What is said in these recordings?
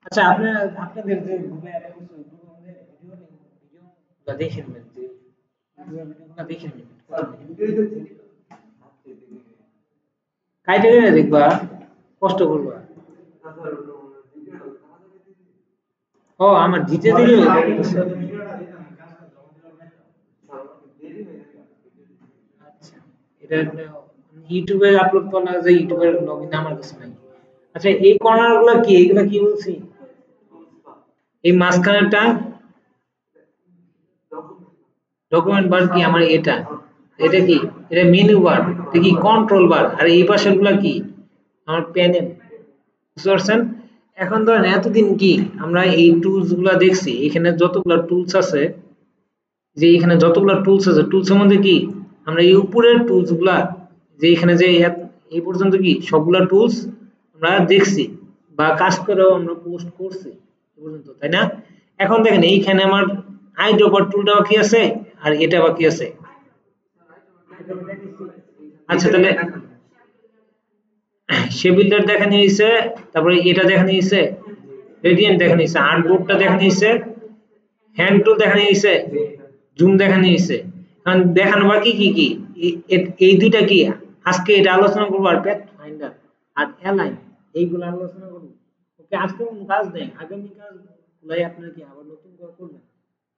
আচ্ছা আপনাদের যে গ্রুপে অ্যাড করছে ওই গ্রুপের মধ্যে ভিডিওগুলো দেখে নেবেন যে ভিডিওগুলো দেখে নেবেন কাইটে গেলে দেখবা কষ্ট করবা ও আমার জিতে দিলে আচ্ছা এটা ইউটিউবে আপলোড করা যে ইউটিউবের লগইন আমার কাছে নাই আচ্ছা এই কর্নার গুলো কি এগুলা কি বলছি এই মাঝখানেরটা ডকুমেন্ট বার কি আমার এটা এটা কি এটা মেনু বার এটা কি কন্ট্রোল বার আর এই পাশের গুলা কি আমার প্যানেল বুঝতে পারছেন এখন ধরেন এতদিন কি আমরা এই টুলস গুলা দেখছি এখানে যতগুলা টুলস আছে যে এখানে যতগুলা টুলস আছে টুলসের মধ্যে কি আমরা এই উপরের টুলস গুলা যে এখানে যে এই পর্যন্ত কি সবগুলা টুলস আমরা দেখছি বা কাজ করেও আমরা পোস্ট করছি এই পর্যন্ত তাই না এখন দেখেন এইখানে আমার আইড্রপার টুলটা বাকি আছে আর এটা বাকি আছে আচ্ছা তাহলে সে বিল্ডার দেখা নিয়েছে তারপরে এটা দেখা নিয়েছে রেডিয়েন্ট দেখা নিয়েছে আর্টবোর্ডটা দেখা নিয়েছে হ্যান্ড টুল দেখা নিয়েছে জুম দেখা নিয়েছে কারণ দেখানো বাকি কি কি এই দুইটা কি আজকে এটা আলোচনা করবো আর প্যাথ ফাইন্ডার আর অ্যালাইন এইগুলো আলোচনা করবো ওকে আজকে কোনো কাজ নেই আগামী কাজ গুলাই আপনারা কি আবার নতুন করে করবেন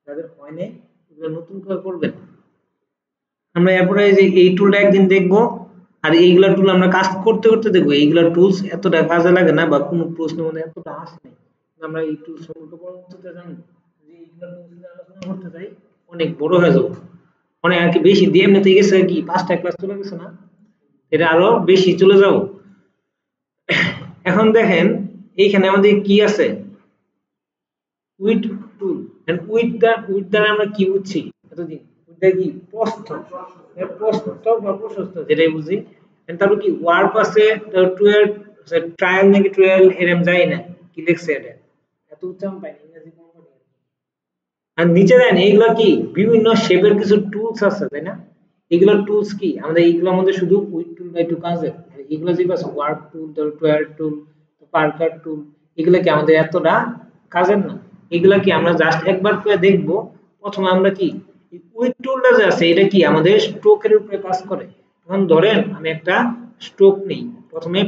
যাদের হয় নাই ওগুলো নতুন করে করবেন আমরা এরপরে যে এই টুলটা একদিন দেখবো আর এইগুলা টুল আমরা কাজ করতে করতে দেখবো এইগুলা টুলস এতটা কাজে লাগে না বা কোনো প্রশ্ন মনে এতটা আসে নাই আমরা এই টুল সম্পর্কে পরবর্তীতে জানবো যে এইগুলা টুলস নিয়ে আলোচনা করতে চাই অনেক বড় হয়ে যাবো অনেক আর কি বেশি দিয়ে এমনিতে গেছে কি 5টা ক্লাস চলে গেছে না এটা আরো বেশি চলে যাবো এখন দেখেন এইখানে আমাদের কি আছে উইড টুল এন্ড উইড দ্বারা আমরা কি বুঝছি এতদিন উইডটা কি প্রস্থ এর প্রস্থ বা প্রশস্ত যেটাই বুঝি এন্ড তারপর কি ওয়ার্প আছে 12 ট্রায়াল নাকি 12 এরম যায় না কি লিখছে এটা এত উচ্চারণ পাইনি ইংরেজি কোন পারি আর নিচে দেন এইগুলা কি বিভিন্ন শেপের কিছু টুলস আছে তাই না এগুলো টুলস কি আমাদের এইগুলোর মধ্যে শুধু উইড টুল বা একটু কাজের আর এগুলো যে আছে ওয়ার্প টুল তারপর টুয়ার টুল পার্কার টুল এগুলো কি আমাদের এতটা কাজের না এগুলা কি আমরা জাস্ট একবার করে দেখব প্রথমে আমরা কি উইড টুলটা যে আছে এটা কি আমাদের স্ট্রোকের উপরে কাজ করে এখন ধরেন আমি একটা স্ট্রোক নেই প্রথমে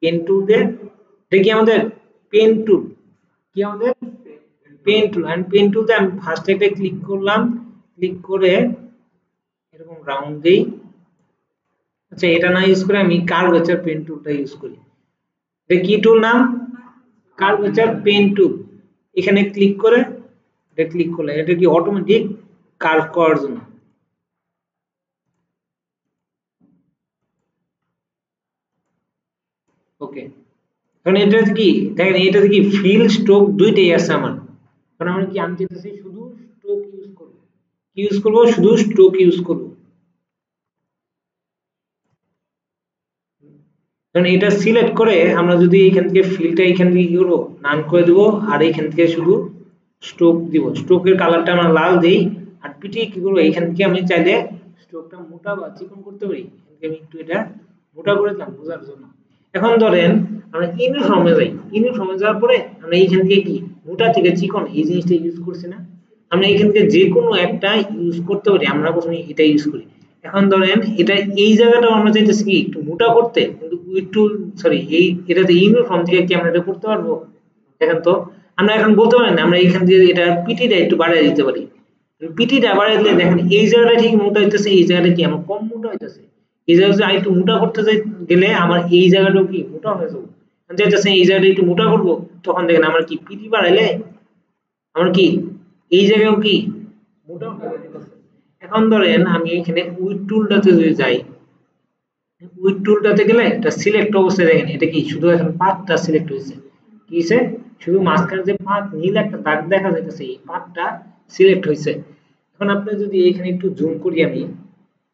পেন টুল দিয়ে এটা কি আমাদের পেন টুল কি আমাদের পেন টুল এন্ড পেন টুলতে আমি ফার্স্ট একটা ক্লিক করলাম ক্লিক করে এরকম রাউন্ড দেই আচ্ছা এটা না ইউজ করে আমি কার্ভেচার পেন টুলটা ইউজ করি এটা কি টুল নাম কার্ভেচার পেন টুল এখানে ক্লিক করে এটা ক্লিক করলে এটা কি অটোমেটিক কার্ভ করার জন্য ওকে কারণ এটা কি দেখেন এটা কি ফিল স্ট্রোক দুইটাই আছে আমার কারণ আমরা কি আমি চাইতেছি শুধু স্ট্রোক ইউজ করব কি ইউজ করব শুধু স্ট্রোক ইউজ করব কারণ এটা সিলেক্ট করে আমরা যদি এইখান থেকে ফিলটা এইখান থেকে কি করব নান করে দেব আর এইখান থেকে শুধু স্ট্রোক দিব স্ট্রোকের কালারটা আমরা লাল দেই আর পিটি কি করব এইখান থেকে আমি চাইলে স্ট্রোকটা মোটা বা চিকন করতে পারি এখান থেকে আমি একটু এটা মোটা করে দিলাম বোঝার জন্য এখন ধরেন আমরা ইউনিফর্মে যাই ইউনিফর্মে যাওয়ার পরে আমরা এইখান থেকে কি মোটা থেকে চিকন এই জিনিসটা ইউজ করছি না আমরা এইখান থেকে যে কোনো একটা ইউজ করতে পারি আমরা প্রথমে এটা ইউজ করি এখন ধরেন এটা এই জায়গাটা আমরা চাইতেছি কি একটু মোটা করতে কিন্তু একটু সরি এই এটাতে ইউনিফর্ম থেকে কি আমরা এটা করতে পারবো দেখেন তো আমরা এখন বলতে পারি না আমরা এইখান থেকে এটা পিটিটা একটু বাড়িয়ে দিতে পারি পিটিটা বাড়িয়ে দিলে দেখেন এই জায়গাটা ঠিক মোটা হইতেছে এই জায়গাটা কি আমার কম মোটা হইতেছে এই জায়গাটা আর একটু মোটা করতে গেলে আমার এই জায়গাটাও কি মোটা হয়ে যাবে চাইতেছে এই জায়গাটা একটু মোটা করবো তখন দেখেন আমার কি পিটি বাড়াইলে আমার কি এই জায়গাও কি মোটা হয়ে যাচ্ছে এখন ধরেন আমি এখানে উইড টুলটাতে যদি যাই উইড টুলটাতে গেলে এটা সিলেক্ট অবস্থায় দেখেন এটা কি শুধু এখন পাতটা সিলেক্ট হয়েছে কি হয়েছে শুধু মাঝখানে যে পাত নীল একটা দাগ দেখা যাইতেছে এই পাতটা সিলেক্ট হয়েছে এখন আপনি যদি এখানে একটু জুম করি আমি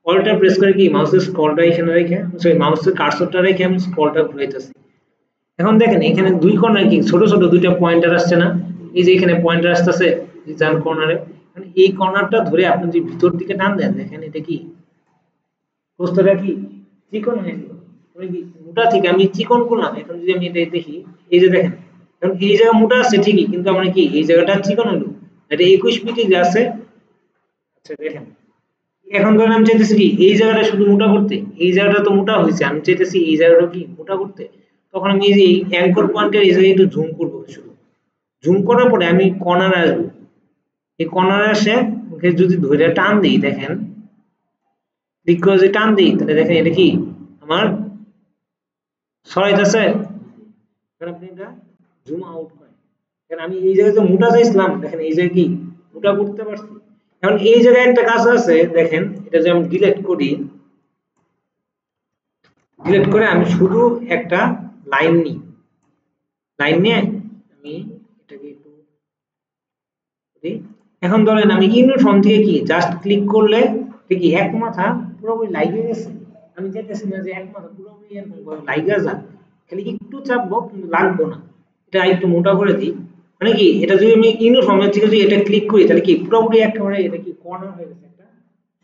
অল্টা প্রেস করে কি মাউসের স্ক্রলটা এখানে রেখে সরি মাউসের কার্সরটা রেখে আমি স্ক্রলটা ঘুরাইতেছি এখন দেখেন এখানে দুই কর্নার কি ছোট ছোট দুইটা পয়েন্টার আসছে না এই যে এখানে পয়েন্টার আসতেছে ডান কর্নারে মানে এই কর্নারটা ধরে আপনি যদি ভিতর দিকে টান দেন দেখেন এটা কি প্রস্থটা কি চিকন হয়ে গেল মানে কি মোটা থেকে আমি চিকন করলাম এখন যদি আমি এটা দেখি এই যে দেখেন কারণ এই জায়গা মোটা আছে ঠিকই, কিন্তু আমরা কি এই জায়গাটা চিকন হলো, এটা 21 পিটি যে আছে। আচ্ছা দেখেন, এখন ধরেন আমি চাইতেছি কি এই জায়গাটা শুধু মোটা করতে, এই জায়গাটা তো মোটা হয়েছে, আমি চাইতেছি এই জায়গাটা কি মোটা করতে। তখন আমি এই যে এই অ্যাঙ্কর পয়েন্টের এই জায়গায় একটু জুম করবো, শুধু জুম করার পরে আমি কর্নারে আসবো। এই কর্নারে এসে ওকে যদি ধরে টান দিই, দেখেন ক্লিক করে যদি টান দিই, তাহলে দেখেন এটা কি আমার সরাইতেছে। কারণ আপনি এটা জুম আউট করেন, কারণ আমি এই জায়গায় যে মোটা চাইছিলাম, দেখেন এই জায়গায় কি মোটা করতে পারছি। এখন এই জায়গায় একটা কাজ আছে, দেখেন এটা যে আমি ডিলিট করি, ডিলিট করে আমি শুধু একটা লাইন নিই, লাইন নিয়ে আমি এটাকে একটু করি। এখন ধরেন আমি ইউনিফর্ম থেকে কি জাস্ট ক্লিক করলে কি এক মাথা পুরোপুরি লাগিয়ে গেছে। আমি চাইতেছি না যে এক মাথা পুরোপুরি এরকম ভাবে লাগিয়ে যাক, খালি একটু চাপবো কিন্তু লাগবো না। এটা একটু মোটা করে দিই, মানে কি এটা যদি আমি ইউনিফর্মের থেকে যদি এটা ক্লিক করি, তাহলে কি পুরোপুরি একেবারে এটা কি কর্নার হয়ে গেছে, একটা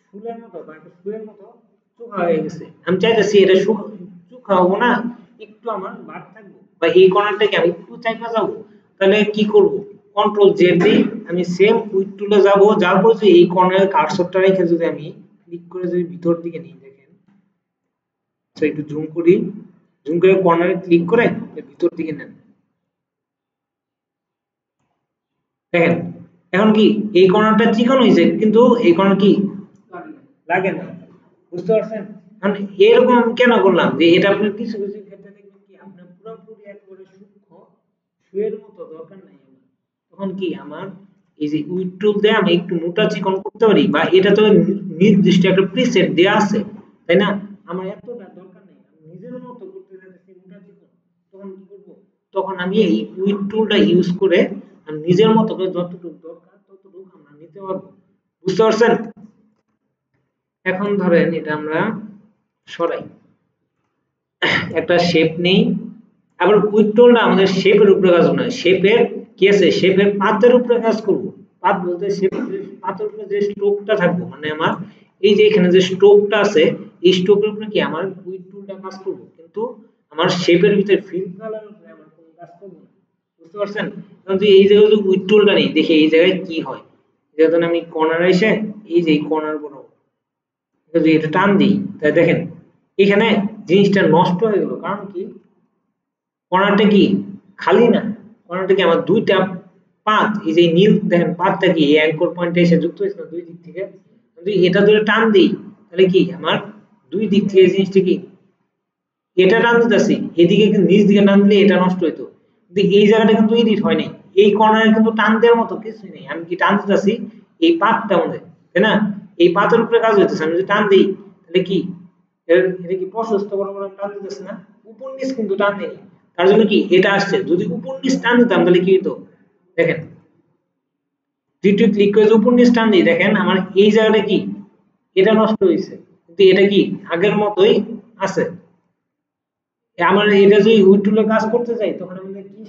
ফুলের মতো বা একটা ফুলের মতো চোখা হয়ে গেছে। আমি চাইতেছি এটা চোখা হবো না, একটু আমার বাদ থাকবো, বা এই কর্নারটাকে আমি একটু চাইপা যাবো। তাহলে কি করব, কন্ট্রোল জেড দিই, আমি সেম উইড টুলে যাব, যার পর যে এই কর্নারের কার্সরটা রেখে যদি আমি ক্লিক করে যদি ভিতর দিকে নিই, দেখেন তো একটু জুম করি, জুম করে কর্নারে ক্লিক করে ভিতর দিকে নেন, দেখেন এখন কি এই কর্নারটা চিকন হয়েছে, কিন্তু এই কর্নার কি লাগে না, বুঝতে পারছেন। কারণ এরকম আমি কেন করলাম, যে এটা আপনি কিছু কিছু ক্ষেত্রে দেখবেন কি আপনার পুরোপুরি একবারে সূক্ষ্ম শুয়ের মতো দরকার নাই আমার। তখন কি আমার এই যে উইড টুল দিয়ে আমি একটু মোটা চিকন করতে পারি, বা এটা তো নির্দিষ্ট একটা প্রিসেট দেয়া আছে, তাই না। আমার এতটা দরকার নেই, আমি নিজের মতো করতে যাচ্ছি মোটা চিকন। তখন কি করব, তখন আমি এই উইড টুলটা ইউজ করে আমি নিজের মতো করে যতটুকু দরকার ততটুকু আমরা নিতে পারবো, বুঝতে পারছেন। এখন ধরেন এটা আমরা সরাই, একটা শেপ নেই। আবার উইড টুলটা আমাদের শেপের উপরে কাজ করে না, শেপের কি আছে, শেপের পাতের উপরে কাজ করব। পাত বলতে শেপের পাতের উপরে যে স্ট্রোকটা থাকবে, মানে আমার এই যে এখানে যে স্ট্রোকটা আছে, এই স্ট্রোকের উপরে কি আমার উইড টুলটা কাজ করবে, কিন্তু আমার শেপের ভিতরে ফিল কালারের উপরে আমার কোনো কাজ করবে না, বুঝতে পারছেন। কারণ যে এই জায়গায় যদি উইড টুলটা নেই, দেখি এই জায়গায় কি হয়। যেহেতু আমি কর্নার এসে এই যে কর্নার বরাবর যদি এটা টান দিই, তাহলে দেখেন এখানে জিনিসটা নষ্ট হয়ে গেল। কারণ কি, কর্নারটা কি খালি না, কর্নারটা কি আমার দুইটা পাত, এই যে নীল দেখেন পাতটা কি এই অ্যাঙ্কর পয়েন্টে এসে যুক্ত হয়েছে না দুই দিক থেকে। যদি এটা ধরে টান দিই, তাহলে কি আমার দুই দিক থেকে জিনিসটা কি এটা টান দিতেছি, এদিকে কিন্তু নিচ দিকে টান দিলে এটা নষ্ট হইতো, কিন্তু এই জায়গাটা কিন্তু এডিট হয় নাই। এই কর্নারে কিন্তু টান দেওয়ার মতো কিছুই নেই, আমি কি টান দিতেছি এই পাতটা মধ্যে, তাই না। এই পাতের উপরে কাজ হইতেছে, আমি যদি টান দিই তাহলে কি এটা কি প্রশস্ত বরাবর আমি টান দিতেছি না, উপর নিচ কিন্তু টান দেয়নি। তার জন্য কি এটা আসছে, যদি উপর নিচ টান দিতাম তাহলে কি হতো, দেখেন দ্বিতীয় ক্লিক করে যদি উপর নিচ টান দিই, দেখেন আমার এই জায়গাটা কি এটা নষ্ট হয়েছে, কিন্তু এটা কি আগের মতোই আছে। আমার এটা যদি উইড টুলে কাজ করতে চাই, তখন আমাদের কি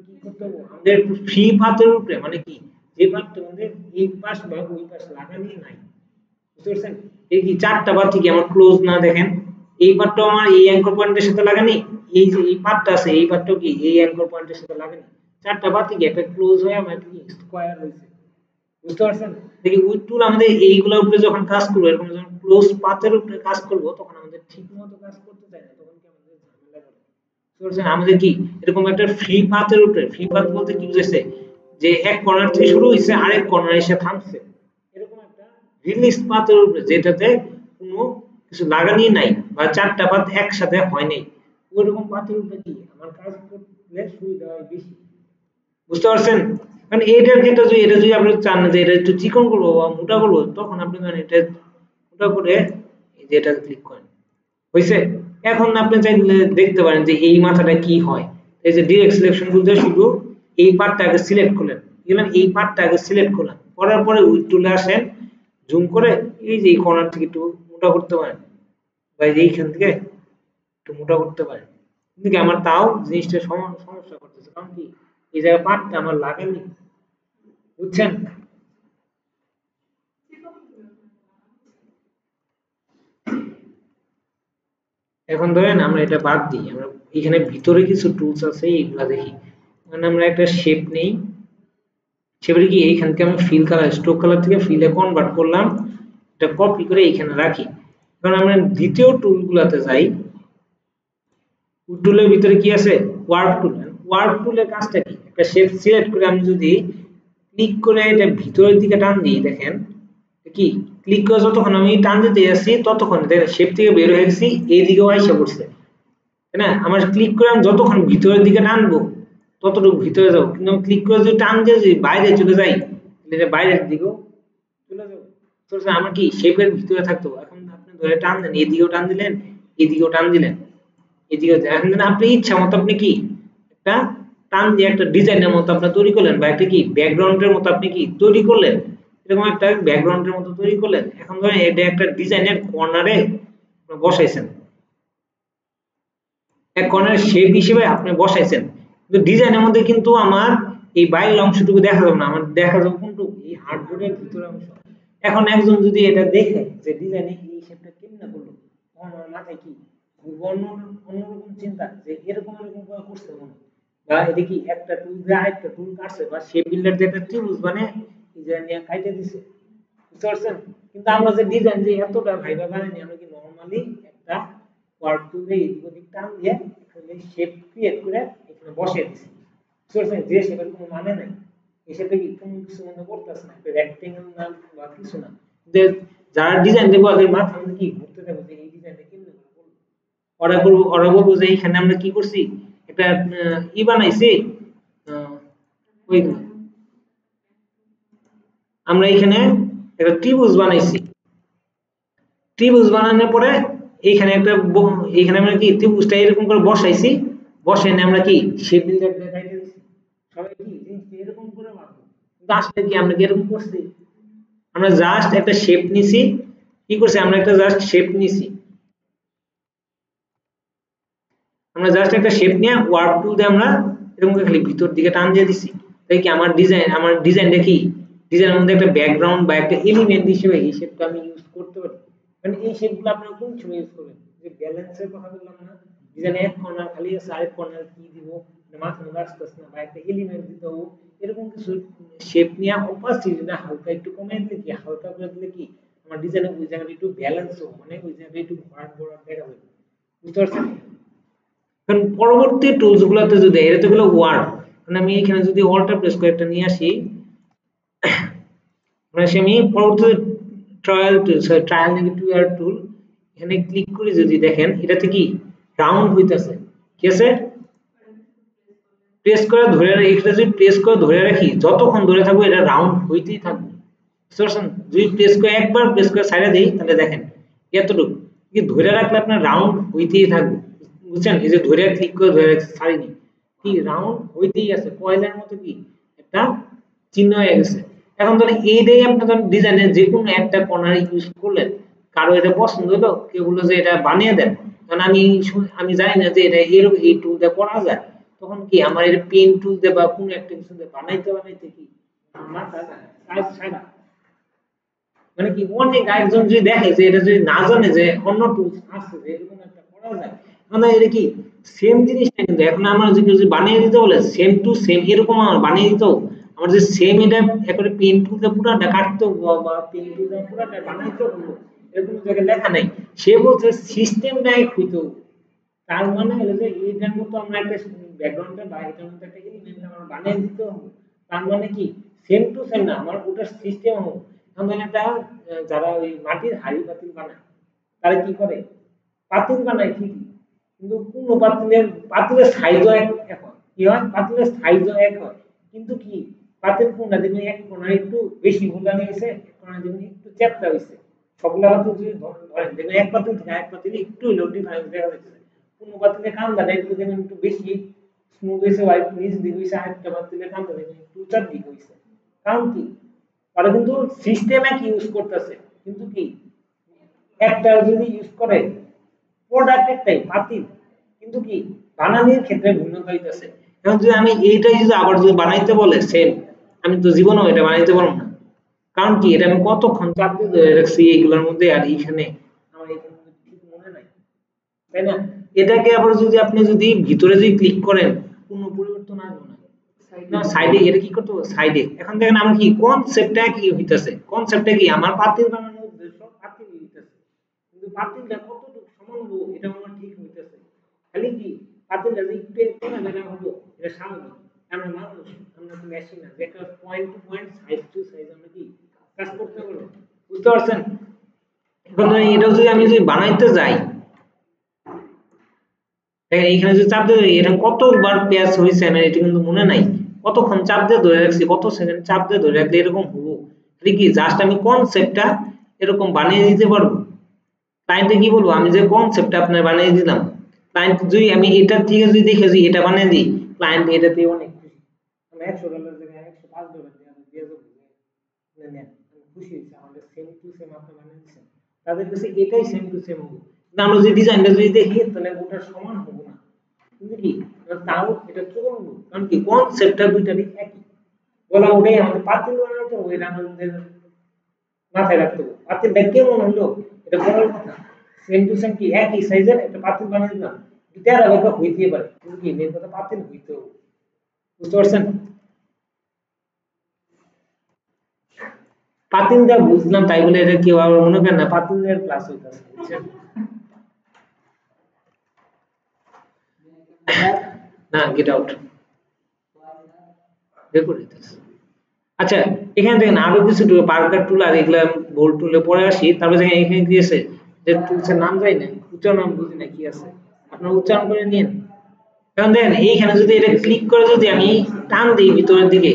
কি করতে হবে, আমাদের ফ্রি পাথের উপরে, মানে কি যে পাথটা আমাদের এই পাশ বা ওই পাশ লাগানি নাই, বুঝতে পারছেন। এই কি চারটা পাত কি আমার ক্লোজ না, দেখেন এই পাতটাও আমার এই অ্যাঙ্কর পয়েন্টের সাথে লাগানি, এই যে এই পাতটা আছে এই পাতটাও কি এই অ্যাঙ্কর পয়েন্টের সাথে লাগানি, চারটা পাত কি একটা ক্লোজ হয়ে আমার কি স্কয়ার হয়েছে, বুঝতে পারছেন। দেখি উইড টুল আমাদের এইগুলোর উপরে যখন কাজ করবো, এরকম যখন ক্লোজ পাথের উপরে কাজ করব, তখন আমাদের ঠিক মতো কাজ করতে চায় না, তখন কি আমাদের ঝামেলা করে, বুঝতে পারছেন। আমাদের কি এরকম একটা ফ্রি পাথের উপরে, ফ্রি পাথ বলতে কি বুঝাইছে, যে এক কর্নার থেকে শুরু হয়েছে আরেক কর্নার এসে থামছে, এরকম একটা রিলিজ পাথের উপরে যেটাতে কোনো কিছু লাগানি নাই, বা চারটা পাত একসাথে হয় নাই, ওইরকম পাথের উপরে কি আমার কাজ করলে সুবিধা হয় বেশি, বুঝতে পারছেন। মানে এইটার ক্ষেত্রে যদি এটা যদি আপনি চান যে এটা একটু চিকন করবো বা মোটা করবো, তখন আপনি এটা মোটা করে এই যে এটা ক্লিক করেন, হয়েছে। এখন আপনি চাইলে দেখতে পারেন যে এই মাথাটা কি হয়। এই যে ডিরেক্ট সিলেকশন বলতে শুধু এই পার্টটা আগে সিলেক্ট করলেন, গেলেন এই পার্টটা আগে সিলেক্ট করলেন, করার পরে উইড টুলে আসেন, জুম করে এই যে এই কর্নার থেকে একটু মোটা করতে পারেন, বা এই যে এইখান থেকে একটু মোটা করতে পারেন, কিন্তু কি আমার তাও জিনিসটা সমস্যা করতেছে। কারণ কি এই জায়গায় পার্টটা আমার লাগেনি, বুঝছেন। এখন ধরেন আমরা এটা বাদ দিই, আমরা এখানে ভিতরে কিছু টুলস আছে এইগুলা দেখি। মানে আমরা একটা শেপ নেই, শেপের কি এইখানকে আমি ফিল কালার স্ট্রোক কালার থেকে ফিলে কনভার্ট করলাম, এটা কপি করে এইখানে রাখি। এখন আমরা দ্বিতীয় টুলগুলোতে যাই, টুলের ভিতরে কি আছে ওয়ার্ক টুল। ওয়ার্ক টুলের কাজটা কি, একটা শেপ সিলেক্ট করে আমি যদি ক্লিক করে এটা ভিতরের দিকে টান দিই, দেখেন কি ক্লিক করে যতক্ষণ আমি টান দিতে যাচ্ছি ততক্ষণ দেখেন শেপ থেকে বের হয়ে গেছি, এই দিকেও আইসা পড়ছে, তাই না? আমার ক্লিক করে আমি যতক্ষণ ভিতরের দিকে টানবো ততটুকু ভিতরে যাবো, কিন্তু আমি ক্লিক করে যদি টান দিয়ে যদি বাইরে চলে যাই তাহলে এটা বাইরের দিকেও চলে যাবো। তো আমার কি শেপের ভিতরে থাকতো। এখন আপনি ধরে টান দেন, এদিকেও টান দিলেন, এদিকেও টান দিলেন, এদিকে এখন আপনি ইচ্ছা মতো আপনি কি একটা টান দিয়ে একটা ডিজাইনের মতো আপনি তৈরি করলেন, বা একটা কি ব্যাকগ্রাউন্ডের মতো আপনি কি তৈরি করলেন, এরকম একটা ব্যাকগ্রাউন্ডের মতো তৈরি করলেন। এখন ধরেন এটা একটা ডিজাইনের কর্নারে বসাইছেন, এক কর্নার শেপ হিসেবে আপনি বসাইছেন, কিন্তু ডিজাইনের মধ্যে কিন্তু আমার এই বাইরের অংশটুকু দেখা যাবে না, আমার দেখা যাবে কোনটুকু এই হার্ডবোর্ডের ভিতরের অংশ। এখন একজন যদি এটা দেখে যে ডিজাইনে এই শেপটা কেমনে করলো, তখন আমার মাথায় কি অন্যরকম চিন্তা যে এরকম এরকম করে করছে মনে হয়। বা এটা কি একটা টুল দিয়ে আরেকটা টুল কাটছে, বা শেপ বিল্ডার দিয়ে একটা ত্রিভুজ বানিয়ে ডিজাইন নিয়ে কাটে দিছে, বুঝতে পারছেন? কিন্তু আমরা যে ডিজাইন যে এতটা ভাইবা বানাইনি, আমরা কি নরমালি একটা ওয়ার্ড টুল দিয়ে এদিক ওদিক টান দিয়ে এখানে শেপ ক্রিয়েট করে এখানে বসিয়ে দিছি, বুঝতে পারছেন? যে শেপের কোনো মানে নাই, এই শেপে কি কোনো কিছু মনে করতেছে না, একটা রেক্টেঙ্গেল না বা কিছু না। যে যারা ডিজাইন দেবো তাদের মাথা মধ্যে কি ঘুরতে থাকবে যে এই ডিজাইনটা কেমনে করবো, ওরা বলবো যে এইখানে আমরা কি করছি, একটা ই বানাইছি, ওই আমরা এখানে একটা ত্রিভুজ বানাইছি, ত্রিভুজ বানানোর পরে এইখানে একটা এইখানে আমরা কি ত্রিভুজটা এরকম করে বসাইছি, বসাই না আমরা কি শেপ বিল্ডার দেখাইতে দিছি, সবাই কি জিনিসটা এরকম করে ভাববো, কিন্তু আসলে কি আমরা কি এরকম করছি? আমরা জাস্ট একটা শেপ নিছি, কি করছি আমরা একটা জাস্ট শেপ নিছি, আমরা জাস্ট একটা শেপ নিয়ে ওয়ার্ক টুল দিয়ে আমরা এরকম করে খালি ভিতর দিকে টান দিয়ে দিছি, তাই কি আমার ডিজাইনটা কি ডিজাইনের মধ্যে একটা ব্যাকগ্রাউন্ড বা একটা এলিমেন্ট হিসেবে এই শেপটা আমি ইউজ করতে পারি। মানে এই শেপগুলো আপনারা কোন সময় ইউজ করবেন, যে ব্যালেন্সের কথা বললাম না, ডিজাইনে এক কর্নার খালি আছে আরেক কর্নার কি দিব মাথা মনে আসতেছে না, বা একটা এলিমেন্ট দিতে হবে, এরকম কিছু শেপ নিয়ে অপাসিটিটা হালকা একটু কমিয়ে দিলে কি, হালকা করে দিলে কি আমার ডিজাইনে ওই জায়গাটা একটু ব্যালেন্স হবে, মানে ওই জায়গাটা একটু ভরাট ভরাট দেখা যাবে, বুঝতে পারছেন? কারণ পরবর্তী টুলস গুলাতে যদি এটা তো গেলো ওয়ার্ড, মানে আমি এখানে যদি অল্টার প্রেস করে একটা নিয়ে আসি, মানে আমি পরবর্তী ট্রায়াল নেগেটিভ আর টুল এখানে ক্লিক করে যদি দেখেন এটাতে কি রাউন্ড হইতাছে, কি আছে প্রেস করে ধরে এটা যদি প্রেস করে ধরে রাখি যতক্ষণ ধরে থাকবে এটা রাউন্ড হইতেই থাকবে, বুঝতে পারছেন? যদি প্রেস করে একবার প্রেস করে সাইডে দেই তাহলে দেখেন এতটুকু কি ধরে রাখলে আপনার রাউন্ড হইতেই থাকবে, বুঝছেন? এই যে ধরে ক্লিক করে ধরে রাখছি ছাড়িনি, কি রাউন্ড হইতেই আছে কয়েলের মতো কি একটা চিহ্ন হয়ে গেছে। এখন ধরেন এইটাই আপনি ধরেন ডিজাইনের যে কোনো একটা কর্নার ইউজ করলেন, কারো এটা পছন্দ হলো, কেউ বললো যে এটা বানিয়ে দেন, কারণ আমি জানি না যে এটা এরকম এই টুল দিয়ে করা যায়, তখন কি আমার এটা পেন টুল দিয়ে বা কোনো একটা কিছু দিয়ে বানাইতে কি মাথা কাজ ছাড়া, মানে কি অনেক আরেকজন যদি দেখে যে এটা যদি না জানে যে অন্য টুলস আছে যে এরকম একটা করা যায়, মানে এটা কি সেম জিনিসটা, কিন্তু এখন আমরা যদি বানিয়ে দিতে বলে সেম টু সেম এরকম আমার বানিয়ে দিত, আমার যে সেম এটা একবারে পেন টুল দিয়ে পুরাটা কাটতে বা পেন টুল দিয়ে পুরাটা বানাইতে হলো, এরকম জায়গায় লেখা নাই, সে বলছে সিস্টেমটা এক হইতো। তার মানে হলো যে এইটার মতো আমরা একটা ব্যাকগ্রাউন্ডে বা এটার মতো একটা এলিমেন্ট আমরা বানিয়ে দিতে হবে, তার মানে কি সেম টু সেম না, আমার ওটার সিস্টেম হবে। এখন ধরেন একটা যারা ওই মাটির হাড়ি পাতিল বানায়, তারা কি করে পাতিল বানায় ঠিকই, কিন্তু কোন পাতিলের সাইজও এক হয়, কি হয় পাতিলের সাইজও এক হয়, কিন্তু কি পাতিল কোনটা দেখবেন এক কোণা একটু বেশি ভুলা নিয়েছে, এক কোণা দেখবেন একটু চ্যাপ্টা হয়েছে, সবগুলা পাতিল যদি ধরেন দেখবেন এক পাতিল থেকে এক পাতিল একটু হলেও ডিফারেন্স দেখা যাচ্ছে, কোন পাতিলে কান্দাটা একটু দেখবেন একটু বেশি স্মুথ হয়েছে বা একটু নিচ দিকে হয়েছে, আরেকটা পাতিলে কান্দা দেখবেন একটু উঁচার দিকে হয়েছে, কারণ কি তারা কিন্তু সিস্টেম এক ইউজ করতেছে, কিন্তু কি একটা যদি ইউজ করে প্রোডাক্ট একটাই পাতিল, কিন্তু কি বানানোর ক্ষেত্রে ভিন্নতা হইতেছে। এখন যদি আমি এইটাই যদি আবার যদি বানাইতে বলে সেম, আমি তো জীবনেও এটা বানাইতে পারবো না, কারণ কি এটা আমি কতক্ষণ চাপ দিয়ে ধরে রাখছি এইগুলোর মধ্যে, আর এইখানে আমার এইখানে ঠিক মনে নাই, তাই না? এটাকে আবার যদি আপনি যদি ভিতরে যদি ক্লিক করেন কোনো পরিবর্তন আসবে না, না সাইডে এটা কি করতে হবে সাইডে এখন দেখেন আমরা কি কনসেপ্টটা কি হইতাছে কনসেপ্টটা কি আমার পাতিল বানানোর উদ্দেশ্য পাতিল হইতাছে কিন্তু পাতিলটা কতটুকু সমান হবো এটা আমার ঠিক হইতাছে খালি কি পাতিলটা যে একটু কোনা জায়গা হবো এটা স্বাভাবিক আমরা মানুষ আমরা তো মেশিন না যে একটা point to point size to size আমরা কি কাজ করতে পারবো বুঝতে পারছেন এখন এটা যদি আমি যদি বানাইতে যাই এইখানে যে চাপ দিয়ে এটা কতবার পেঁয়াজ হয়েছে আমার এটা কিন্তু মনে নাই কতক্ষণ চাপ দিয়ে ধরে রাখছি কত সেকেন্ড চাপ দিয়ে ধরে রাখলে এরকম হবো খালি কি জাস্ট আমি কনসেপ্টটা এরকম বানিয়ে দিতে পারবো ক্লায়েন্টে কি বলবো আমি যে কনসেপ্টটা আপনার বানিয়ে দিলাম ক্লায়েন্ট যদি আমি এটা থেকে যদি দেখে যে এটা বানিয়ে দিই ক্লায়েন্ট এটাতে অনেক খুশি আমি $100 জায়গায় $105 দিয়ে দেবো নেন খুশি হয়েছে আমাদের সেম টু সেম আপনি বানিয়ে দিচ্ছেন তাদের কাছে এটাই সেম টু সেম হবে আমরা যদি ডিজাইনটা যদি দেখি তাহলে ওটা সমান হবে না কিন্তু কি তাও এটা চলবে কারণ কি কনসেপ্টটা দুইটারই একই বলা ওটাই আমাদের পাতিল বানাইতে হবে এটা আমাদের মাথায় রাখতে হবে পাতিলটা কেমন হলো এটা বলার কথা সেম টু সেম কি একই সাইজের একটা পাতিল বানিয়ে দিলাম তেরা ভাবে হইতে পারে কিন্তু কি মেন কথা পাতিল হইতে হবে বুঝতে পারছেন পাতিলটা বুঝলাম তাই বলে এটা কেউ আবার মনে করেন না পাতিলের ক্লাস হইতাছে বুঝছেন না গেট আউট রেকর্ড হইতাছে আচ্ছা এখানে দেখেন আরো কিছু টুল পার্কার টুল আর এগুলা বোল্ড টুলে পরে আসি তারপর দেখেন এখানে কি আছে যে টুলসের নাম যাই না উচ্চারণ বুঝি না কি আছে আপনারা উচ্চারণ করে নিন এখন দেখেন এইখানে যদি এটা ক্লিক করে যদি আমি টান দিই ভিতরের দিকে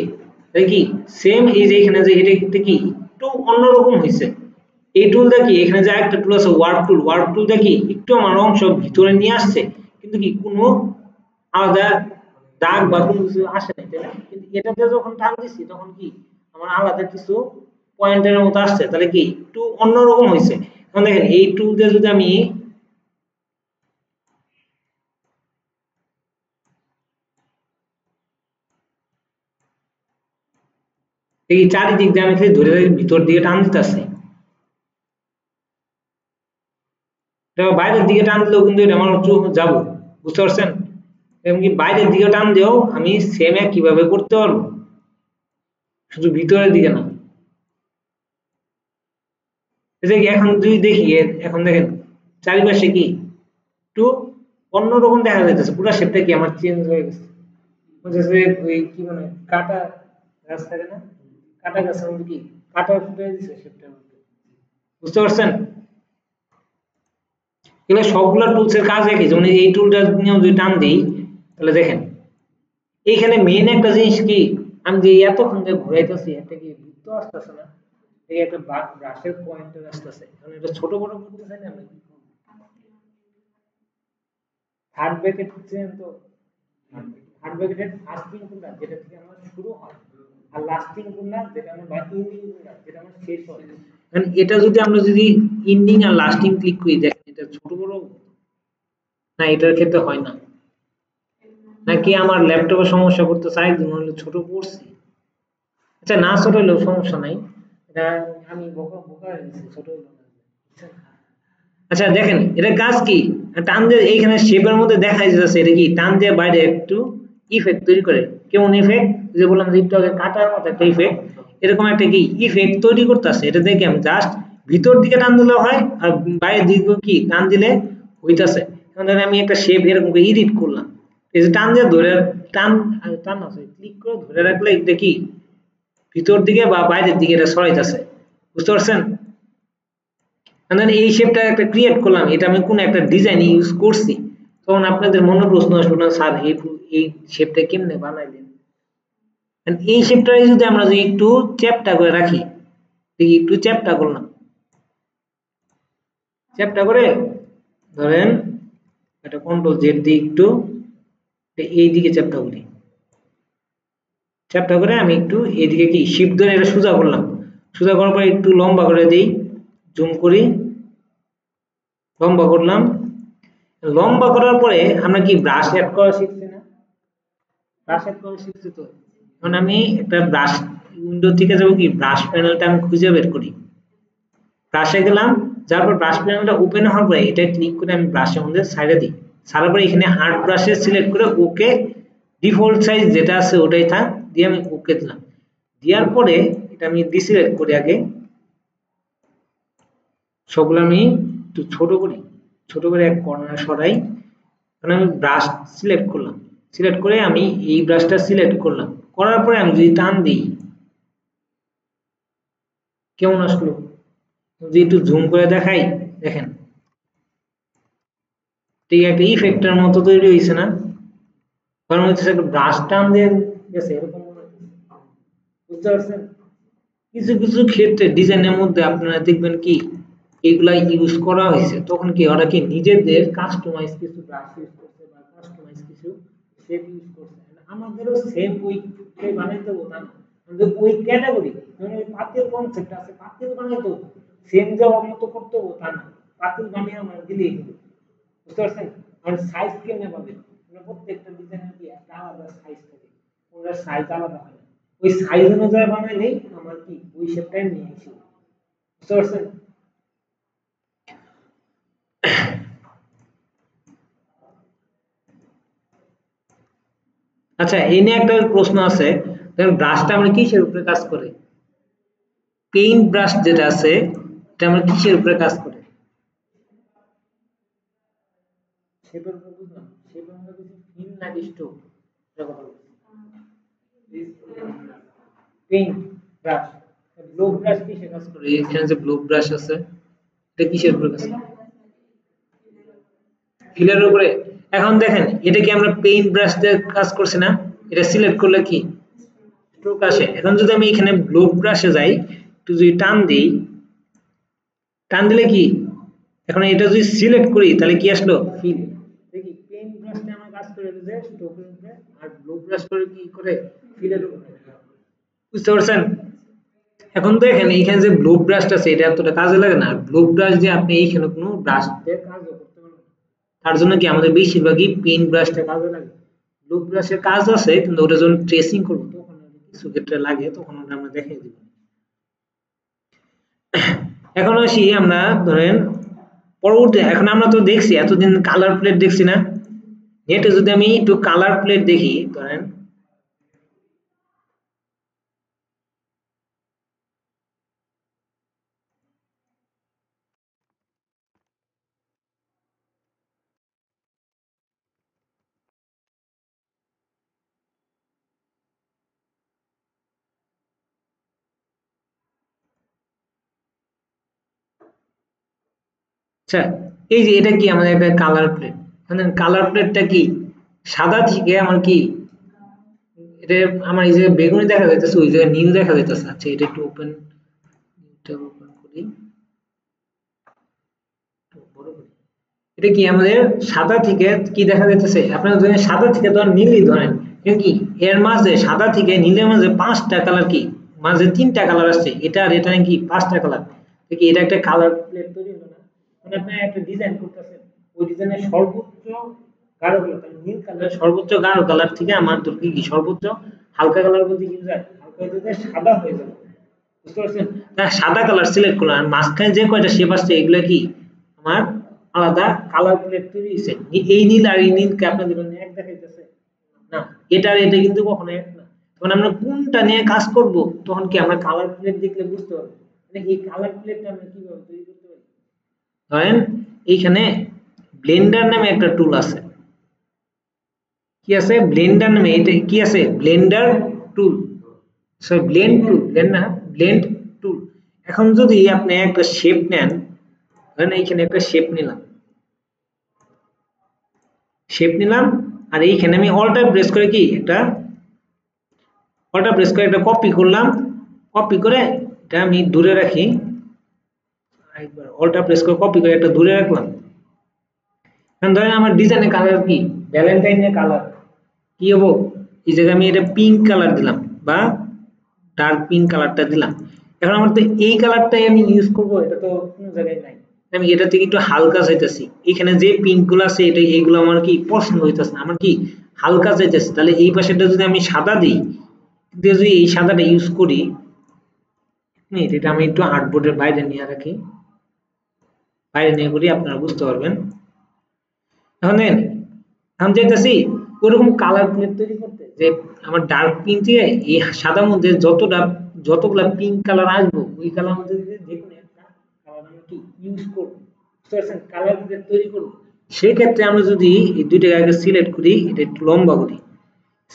তাহলে কি সেম এই যে এখানে যে এটা কি একটু অন্যরকম হইছে এই টুলটা কি এখানে যে একটা টুল আছে ওয়ার্ক টুলটা কি একটু আমার অংশ ভিতরে নিয়ে আসছে কিন্তু কি কোনো আলাদা দাগ বা কোনো কিছু আসে না তাই না কিন্তু এটাতে যখন টান দিছি তখন কি আমার আলাদা কিছু পয়েন্টের মতো আসছে তাহলে কি একটু অন্যরকম হইছে এখন দেখেন এই টুল দিয়ে যদি আমি এই চারিদিক দিয়ে আমি খালি ধরে ভিতর দিকে টান দিতেছি বাইরের দিকে টান দিলেও কিন্তু এটা আমার যাবো বুঝতে পারছেন এমনকি বাইরের দিকে টান দিয়েও আমি সেম কিভাবে করতে পারবো শুধু ভিতরের দিকে না এখন যদি দেখি এখন দেখেন চারিপাশে কি একটু অন্যরকম দেখা যাইতেছে পুরো শেপটা কি আমার চেঞ্জ হয়ে গেছে বুঝতেছে ওই কি মানে কাটা গাছ থাকে না কাটা গাছের মধ্যে কি কাটা ফুটে দিছে শেপটার মধ্যে বুঝতে পারছেন এগুলো সবগুলা টুলসের কাজ একই যেমন এই টুলটা নিয়েও যদি টান দিই তাহলে দেখেন এইখানে মেইন একটা জিনিস কি আমি যে এতক্ষণ ধরে ঘুরাইতেছি একটা কি বৃত্ত আসতেছে না এই একটা ব্রাশের পয়েন্টার আসতেছে কারণ এটা ছোট বড় করতে চাই না আমি থার্ড ব্র্যাকেট হচ্ছে তো থার্ড ব্র্যাকেটের ফার্স্টিং কোনটা যেটা থেকে আমার শুরু হয় আর লাস্টিং কোনটা যেটা আমার বা এন্ডিং কোনটা যেটা আমার শেষ হয় কারণ এটা যদি আমরা যদি এন্ডিং আর লাস্টিং ক্লিক করি দেখেন এটা ছোট বড় না এটার ক্ষেত্রে হয় না নাকি আমার ল্যাপটপে সমস্যা করতে চাই হলো ছোট করছি আচ্ছা না ছোট হলেও সমস্যা নাই এটা আমি বোকা বোকা ছোট হলো না আচ্ছা দেখেন এটা কাজ কি টান দিয়ে এইখানে শেপের মধ্যে দেখা যাচ্ছে এটা কি টান দিয়ে বাইরে একটু ইফেক্ট তৈরি করে কেমন ইফেক্ট যে বললাম যে একটু আগে কাটার মতো একটা ইফেক্ট এরকম একটা কি ইফেক্ট তৈরি করতেছে এটা দেখে আমি জাস্ট ভিতর দিকে টান দিলে হয় আর বাইরের দিকে কি টান দিলে হইতাছে এখন ধরেন আমি একটা শেপ এরকম করে এডিট করলাম এই যে টান দিয়ে ধরে টান টান আছে ক্লিক করে ধরে রাখলে এটা কি ভিতর দিকে বা বাইরের দিকে এটা সরাইতেছে বুঝতে পারছেন এই শেপটা একটা ক্রিয়েট করলাম এটা আমি কোন একটা ডিজাইন ইউজ করছি তখন আপনাদের মনে প্রশ্ন আসবে না স্যার এই শেপটা কেমনে বানাইলেন এই শেপটা যদি আমরা যদি একটু চ্যাপটা করে রাখি দেখি একটু চ্যাপটা করলাম চ্যাপটা করে ধরেন এটা কন্ট্রোল জেড দিয়ে একটু এই দিকে চ্যাপটা করি চ্যাপটা করে আমি একটু এইদিকে কি শিফট ধরে এটা সোজা করলাম সোজা করার পর একটু লম্বা করে দেই জুম করি লম্বা করলাম লম্বা করার পরে আমরা কি ব্রাশ অ্যাড করা শিখছি না ব্রাশ অ্যাড করা শিখছি তো এখন আমি একটা ব্রাশ উইন্ডো থেকে যাব কি ব্রাশ প্যানেলটা আমি খুঁজে বের করি ব্রাশে গেলাম যারপর ব্রাশ প্যানেলটা ওপেন হওয়ার পরে এটা ক্লিক করে আমি ব্রাশের মধ্যে সাইডে দিই সারার পরে এখানে হার্ড ব্রাশে সিলেক্ট করে ওকে ডিফল্ট সাইজ যেটা আছে ওটাই থাক, দিয়ে আমি ওকে দিলাম। দেওয়ার পরে এটা আমি ডিসিলেক্ট করি, আগে সবগুলো আমি একটু ছোট করি, ছোট করে এক কর্নার সরাই। এখন আমি ব্রাশ সিলেক্ট করলাম, সিলেক্ট করে আমি এই ব্রাশটা সিলেক্ট করলাম, করার পরে আমি যদি টান দিই কেমন আসলো, যদি একটু জুম করে দেখাই, দেখেন ঠিক একটা ইফেক্টের মতো তৈরি হয়েছে না? কারণ হচ্ছে একটা ব্রাশ টান দিয়ে গেছে এরকম মনে হচ্ছে। বুঝতে পারছেন? কিছু কিছু ক্ষেত্রে ডিজাইনের মধ্যে আপনারা দেখবেন কি এগুলা ইউজ করা হয়েছে, তখন কি ওরা কি নিজেদের কাস্টমাইজ কিছু ব্রাশ ইউজ করছে বা কাস্টমাইজ কিছু শেপ ইউজ করছে। আমাদেরও সেম ওই বানাইতে হতো না, আমাদের ওই ক্যাটাগরি মানে ওই পাতিল কনসেপ্ট আছে, পাতিল বানাইতে হতো, সেম যাওয়ার মতো করতে হতো তা না, পাতিল বানিয়ে আমরা দিলেই হলো। বুঝতে পারছেন? আর সাইজ কেমনে পাবেন, মানে প্রত্যেকটা ডিজাইনের কি একটা আলাদা সাইজ থাকে, ওনার সাইজ আলাদা হয় না, ওই সাইজ অনুযায়ী বানাইলেই আমার কি ওই শেপটাই নিয়ে আসে। বুঝতে পারছেন? আচ্ছা, এই নিয়ে একটা প্রশ্ন আছে, দেখেন ব্রাশটা আমরা কিসের উপরে কাজ করে? পেইন্ট ব্রাশ যেটা আছে এটা আমরা কিসের উপরে কাজ করে? শেপের উপর বুঝলাম, শেপের মধ্যে কিছু ফিল নাকি স্ট্রোক, এটা কথা বলছি। পেইন্ট ব্রাশ, ব্লো ব্রাশ কিসের কাজ করে? এখানে যে ব্লো ব্রাশ আছে এটা কিসের উপরে কাজ করে? ফিলের উপরে। এখন দেখেন এটা কি আমরা পেইন্ট ব্রাশ দিয়ে কাজ করছি না? এটা সিলেক্ট করলে কি স্ট্রোক আসে। এখন যদি আমি এখানে ব্লো ব্রাশে যাই, একটু যদি টান দিই, টান দিলে কি এখন এটা যদি সিলেক্ট করি তাহলে কি আসলো ফিল। দেখি পেইন্ট ব্রাশটা আমার কাজ করে যে স্ট্রোকের উপরে, আর ব্লো ব্রাশ করে কি করে ফিলের উপরে। বুঝতে পারছেন? এখন দেখেন এইখানে যে ব্লু ব্রাশটা আছে এটা এতটা কাজে লাগে না, ব্লু ব্রাশ দিয়ে আপনি এইখানে কোনো ব্রাশ দিয়ে কাজও করতে পারবেন না। তার জন্য কি আমাদের বেশিরভাগই পেইন্ট ব্রাশটা কাজে লাগে। ব্লু ব্রাশের কাজ আছে কিন্তু ওটা যখন ট্রেসিং করবো তখন কিছু ক্ষেত্রে লাগে, তখন ওটা আমরা দেখিয়ে দিব। এখন আসি আমরা, ধরেন পরবর্তী, এখন আমরা তো দেখছি এতদিন কালার প্লেট দেখছি না, নেটে যদি আমি একটু কালার প্লেট দেখি, ধরেন আচ্ছা, এই যে এটা কি আমাদের একটা কালার প্লেট, মানে কালার প্লেটটা কি সাদা থেকে আমার কি এটা আমার এই যে বেগুনি দেখা যাইতেছে, ওই জায়গায় নীল দেখা যাইতেছে। আচ্ছা এটা একটু ওপেন, এটা ওপেন করি, একটু বড় করি। এটা কি আমাদের সাদা থেকে কি দেখা যাইতেছে, আপনারা ধরেন সাদা থেকে তো আর নীলই ধরেন, কিন্তু কি এর মাঝে সাদা থেকে নীলের মাঝে পাঁচটা কালার, কি মাঝে তিনটা কালার আসছে, এটা আর এটা নাকি পাঁচটা কালার, দেখি এটা একটা কালার প্লেট তৈরি হলো না? মানে আপনি একটা ডিজাইন করতেছেন, ওই ডিজাইনের সর্বোচ্চ গাঢ় কালার, তাহলে নীল কালার সর্বোচ্চ গাঢ় কালার থেকে আমার তোর কি সর্বোচ্চ হালকা কালার বলতে কি বোঝায়, হালকা হতে সাদা হয়ে যাবে। বুঝতে পারছেন? না সাদা কালার সিলেক্ট করলাম, আর মাঝখানে যে কয়টা শেপ আসছে এগুলো কি আমার আলাদা কালার প্লেট তৈরি হয়েছে। এই নীল আর এই নীলকে আপনাদের জন্য এক দেখাইতেছে না, এটা আর এটা কিন্তু কখনো এক না। তখন আমরা কোনটা নিয়ে কাজ করব তখন কি আমরা কালার প্লেট দেখলে বুঝতে পারবো, মানে এই কালার প্লেটটা আমরা কিভাবে তৈরি করতে পারি। ধরেন এইখানে ব্লেন্ডার নামে একটা টুল আছে, কি আছে ব্লেন্ডার নামে, এটা কি আছে ব্লেন্ডার টুল, সরি ব্লেন্ড টুল, ব্লেন্ড না, ব্লেন্ড টুল। এখন যদি আপনি একটা শেপ নেন, ধরেন এইখানে একটা শেপ নিলাম, শেপ নিলাম, আর এইখানে আমি অল্টার প্রেস করে কি একটা অল্টার প্রেস করে একটা কপি করলাম, কপি করে এটা আমি দূরে রাখি, একবার অল্টার প্রেস করে কপি করে একটা দূরে রাখলাম। এখন ধরেন আমার ডিজাইনের কালার কি ভ্যালেন্টাইনের কালার, কি হবো এই জায়গায় আমি এটা পিঙ্ক কালার দিলাম বা ডার্ক পিঙ্ক কালারটা দিলাম। এখন আমার তো এই কালারটাই আমি ইউজ করব, এটা তো কোনো জায়গায় নাই, আমি এটা থেকে একটু হালকা চাইতেছি, এখানে যে পিঙ্ক গুলো আছে এটা এইগুলো আমার কি পছন্দ হইতেছে না, আমার কি হালকা চাইতেছে, তাহলে এই পাশেটা যদি আমি সাদা দিই, যদি এই সাদাটা ইউজ করি, এটা আমি একটু আর্টবোর্ডের বাইরে নিয়ে রাখি, বাইরে নিয়ে করি আপনারা বুঝতে পারবেন। এখন দেখেন আমি চাইতেছি ওরকম কালার প্লেট তৈরি করতে যে আমার ডার্ক পিঙ্ক থেকে এই সাদার মধ্যে যতগুলা পিঙ্ক কালার আসবো ওই কালার মধ্যে যে কোনো একটা কালার আমি কি ইউজ করবো, বুঝতে পারছেন? কালার প্লেট তৈরি করবো। সেক্ষেত্রে আমরা যদি এই দুইটাকে আগে সিলেক্ট করি, এটা একটু লম্বা করি,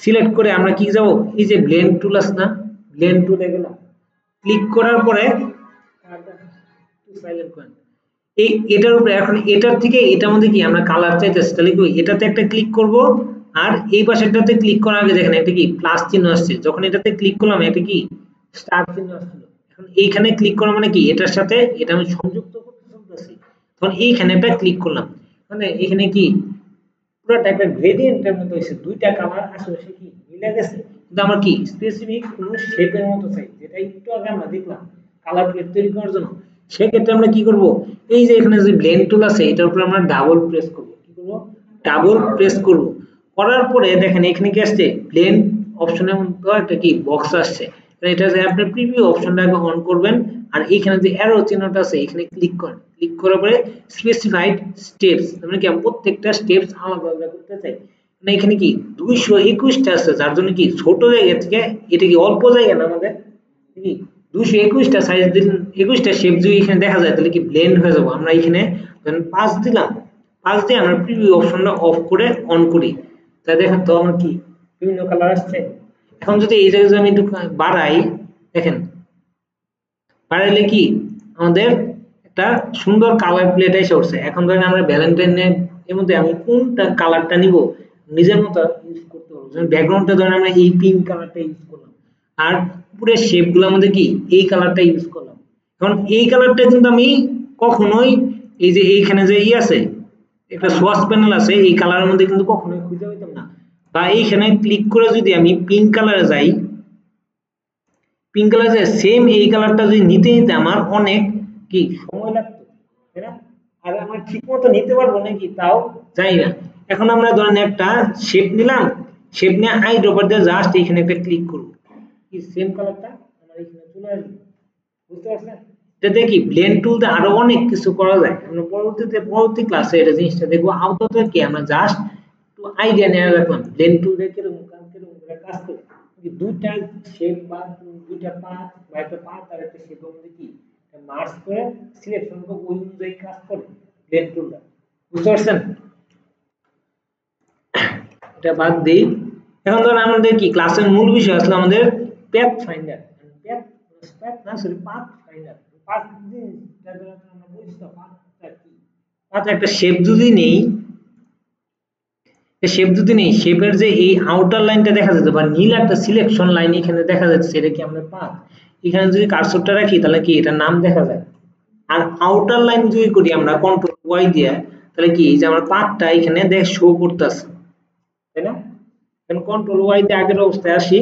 সিলেক্ট করে আমরা কি যাব, এই যে ব্লেন্ড টুল আছে না, ব্লেন্ড টুলে গেলাম, ক্লিক করার পরে সাইলেন্ট করেন, এই এটার উপরে এখন এটার থেকে এটার মধ্যে কি আমরা কালার চাইতেছি, তাহলে কি এটাতে একটা ক্লিক করব, আর এই পাশেরটাতে ক্লিক করার আগে দেখেন এটা কি প্লাস চিহ্ন আসছে, যখন এটাতে ক্লিক করলাম এটা কি স্টার চিহ্ন আসছিল। এখন এইখানে ক্লিক করা মানে কি এটার সাথে এটা আমি সংযুক্ত করতে চলতেছি, তখন এইখানে একটা ক্লিক করলাম, মানে এখানে কি পুরোটা একটা গ্রেডিয়েন্টের মতো হয়েছে, দুইটা কালার আশেপাশে কি মিলে গেছে, কিন্তু আমার কি স্পেসিফিক কোন শেপের মতো চাই, যেটা একটু আগে আমরা দেখলাম কালার প্লেট তৈরি করার জন্য। সেক্ষেত্রে আমরা কি করব, এই যে এখানে যে ব্লেন্ড টুল আছে এটার উপর আমরা ডাবল প্রেস করব, কি করব, ডাবল প্রেস করব, করার পরে দেখেন এখানে কি আসছে, ব্লেন্ড অপশনের মধ্যে একটা কি বক্স আসছে, এটা যে আপনি প্রিভিউ অপশনটা আগে অন করবেন, আর এখানে যে অ্যারো চিহ্নটা আছে এখানে ক্লিক করেন, ক্লিক করার পরে স্পেসিফাইড স্টেপস, মানে কি আমি প্রত্যেকটা স্টেপস আলাদা আলাদা করতে চাই, মানে এখানে কি 221টা আছে, যার জন্য কি ছোট জায়গা থেকে এটা কি অল্প জায়গা না আমাদের কি 221টা সাইজ দিন, 21টা শেপ যদি এখানে দেখা যায় তাহলে কি ব্লেন্ড হয়ে যাব। আমরা এখানে যখন 5 দিলাম, 5 দিয়ে আমরা প্রিভিউ অপশনটা অফ করে অন করি, তাই দেখেন তো আমার কি বিভিন্ন কালার আসছে। এখন যদি এই জায়গায় আমি একটু বাড়াই, দেখেন বাড়াইলে কি আমাদের একটা সুন্দর কালার প্লেট এসে উঠছে। এখন ধরেন আমরা ভ্যালেন্টাইন এর মধ্যে আমি কোনটা কালারটা নিব নিজের মতো ইউজ করতে পারবো, যেমন ব্যাকগ্রাউন্ডটা ধরেন আমরা এই পিঙ্ক কালারটা ইউজ করলাম, আর পুরো শেপগুলোর মধ্যে কি এই কালারটা ইউজ করলাম। এখন এই কালারটা কিন্তু আমি কখনোই এই যে এইখানে যে আছে একটা সোয়াচ প্যানেল আছে, এই কালারের মধ্যে কিন্তু কখনোই খুঁজে পেতাম না, বা এইখানে ক্লিক করে যদি আমি পিঙ্ক কালারে যাই, পিঙ্ক কালার সেম এই কালারটা যদি নিতে নিতে আমার অনেক কি সময় লাগতো, তাই না? আর আমরা ঠিক মতো নিতে পারবো নাকি তাও জানি না। এখন আমরা ধরেন একটা শেপ নিলাম, শেপ নিয়ে আই ড্রপার দিয়ে জাস্ট এখানে একটা ক্লিক করব, কি সেম কালারটা আমার এখানে চলে আসবে, বুঝতে পারছেন? এটা দেখি ব্লেন্ড টুল দিয়ে আরো অনেক কিছু করা যায়, আমরা পরবর্তী ক্লাসে এটা জিনিসটা দেখবো। আপাতত কি আমরা জাস্ট একটু আইডিয়া নিয়ে রাখলাম ব্লেন্ড টুল দিয়ে কিরকম করে কাজ করে, দুইটা শেপ বা দুইটা পাথ বা একটা পাথ আর একটা শেপের মধ্যে কি মার্জ করে সিলেকশন করে ওই অনুযায়ী কাজ করে ব্লেন্ড টুলটা, বুঝতে পারছেন? এটা বাদ দিই। এখন ধরেন আমাদের কি ক্লাসের মূল বিষয় আসলে আমাদের প্যাথ ফাইন্ডার, প্যাথ প্যাথ না সরি পাথ ফাইন্ডার, পাথ জিনিসটা ধরে আমরা বুঝি তো পাথটা কি, পাথ একটা শেপ যদি নেই, শেপ যদি নেই, শেপের যে এই আউটার লাইনটা দেখা যেতে বা নীল একটা সিলেকশন লাইন এখানে দেখা যাচ্ছে, এটা কি আমরা পাথ, এখানে যদি কার্সরটা রাখি তাহলে কি এটা নাম দেখা যায়। আর আউটার লাইন যদি করি আমরা কন্ট্রোল ওয়াই দিয়ে, তাহলে কি এই যে আমার পাথটা এখানে দেখ শো করতেছে, তাই না? এখন কন্ট্রোল ওয়াই দিয়ে আগের অবস্থায় আসি,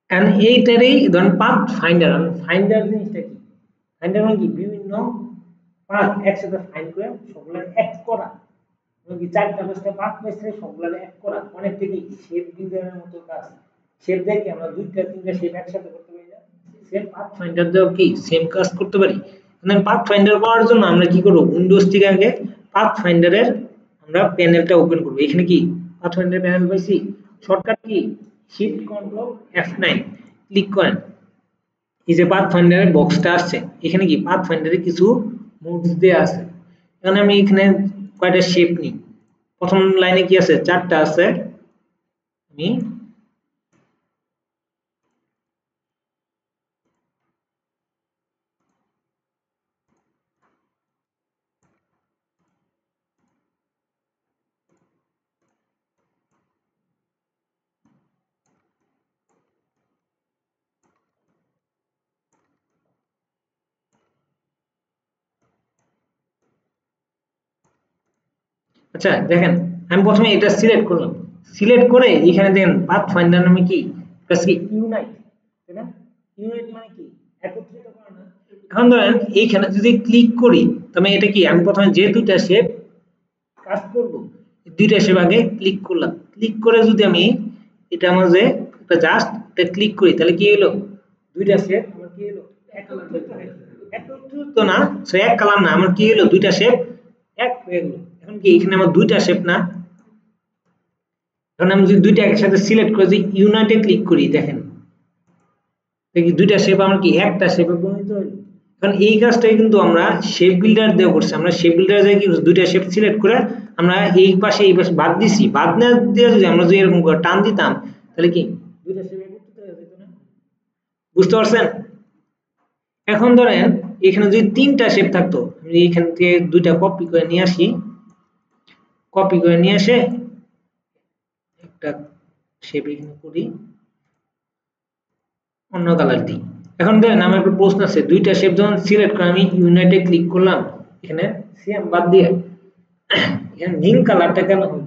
এন্ড এইটারই ধরেন পাথ ফাইন্ডার। ফাইন্ডার জিনিসটা কি, ফাইন্ডার মানে কি বিভিন্ন পাথ একসাথে ফাইন্ড করে সবগুলো এক করা, কি চারটা পাঁচটা পাথ পেয়েছে সবগুলো এক করা, অনেকটা কি শেপ ডিজাইনের মতো কাজ। শেপ দেখে আমরা দুইটা তিনটা শেপ একসাথে করতে পারি না, সেম পাথ ফাইন্ডার দিয়েও কি সেম কাজ করতে পারি। মানে পাথ ফাইন্ডার পাওয়ার জন্য আমরা কি করব, উইন্ডোজ থেকে আগে পাথ ফাইন্ডারের আমরা প্যানেলটা ওপেন করব। এখানে কি পাথ ফাইন্ডার প্যানেল পাইছি, shortcut key shift control F9 click করেন, এই যে পাথ ফাইন্ডারের বক্সটা আসছে, এখানে কি পাথ ফাইন্ডারে কিছু মোডস দেয়া আছে। এখন আমি এখানে কয়টা শেপ নিই, প্রথম লাইনে কি আছে, চারটা আছে, আমি আচ্ছা দেখেন আমি প্রথমে এটা সিলেক্ট করলাম, সিলেক্ট করে এখানে দেখেন পাথ ফাইন্ডার নামে কি কাছে ইউনাইট, তাই না? ইউনাইট মানে কি একত্রিত করা না। এখন ধরেন এইখানে যদি ক্লিক করি, তবে এটা কি আমি প্রথমে যে দুইটা শেপ কাজ করব, দুইটা শেপ আগে ক্লিক করলাম, ক্লিক করে যদি আমি এটা মাঝে একটা জাস্ট একটা ক্লিক করি, তাহলে কি হলো, দুইটা শেপ আমার কি হলো একত্রিত হয়ে গেল। একত্রিত না সো এক কালার না, আমার কি হলো দুইটা শেপ এক হয়ে গেল। এখন কি এখানে আমার দুইটা শেপ না, এখন আমি যদি দুইটা একসাথে সিলেক্ট করে যদি ইউনাইটে ক্লিক করি দেখেন দেখি দুইটা শেপ আমার কি একটা শেপে পরিণত হলো। কারণ এই কাজটাই কিন্তু আমরা শেপ বিল্ডার দিয়ে করছি। আমরা শেপ বিল্ডার দিয়ে কি দুইটা শেপ সিলেক্ট করে আমরা এই পাশে বাদ দিছি। বাদ না দিয়ে যদি আমরা যদি এরকম করে টান দিতাম তাহলে কি দুইটা শেপ একত্রিত হয়ে যেত না? বুঝতে পারছেন? এখন ধরেন এখানে যদি তিনটা শেপ থাকতো, আমি এখান থেকে দুইটা কপি করে নিয়ে আসি, কপি করে নিয়ে এসে একটা শেপ এখানে করি, অন্য কালার দিই। এখন দেখেন আমার একটা প্রশ্ন আছে, দুইটা শেপ যখন সিলেক্ট করে আমি ইউনাইটে ক্লিক করলাম, এখানে সেম বাদ দিয়ে এখানে নীল কালারটা কেন হলো?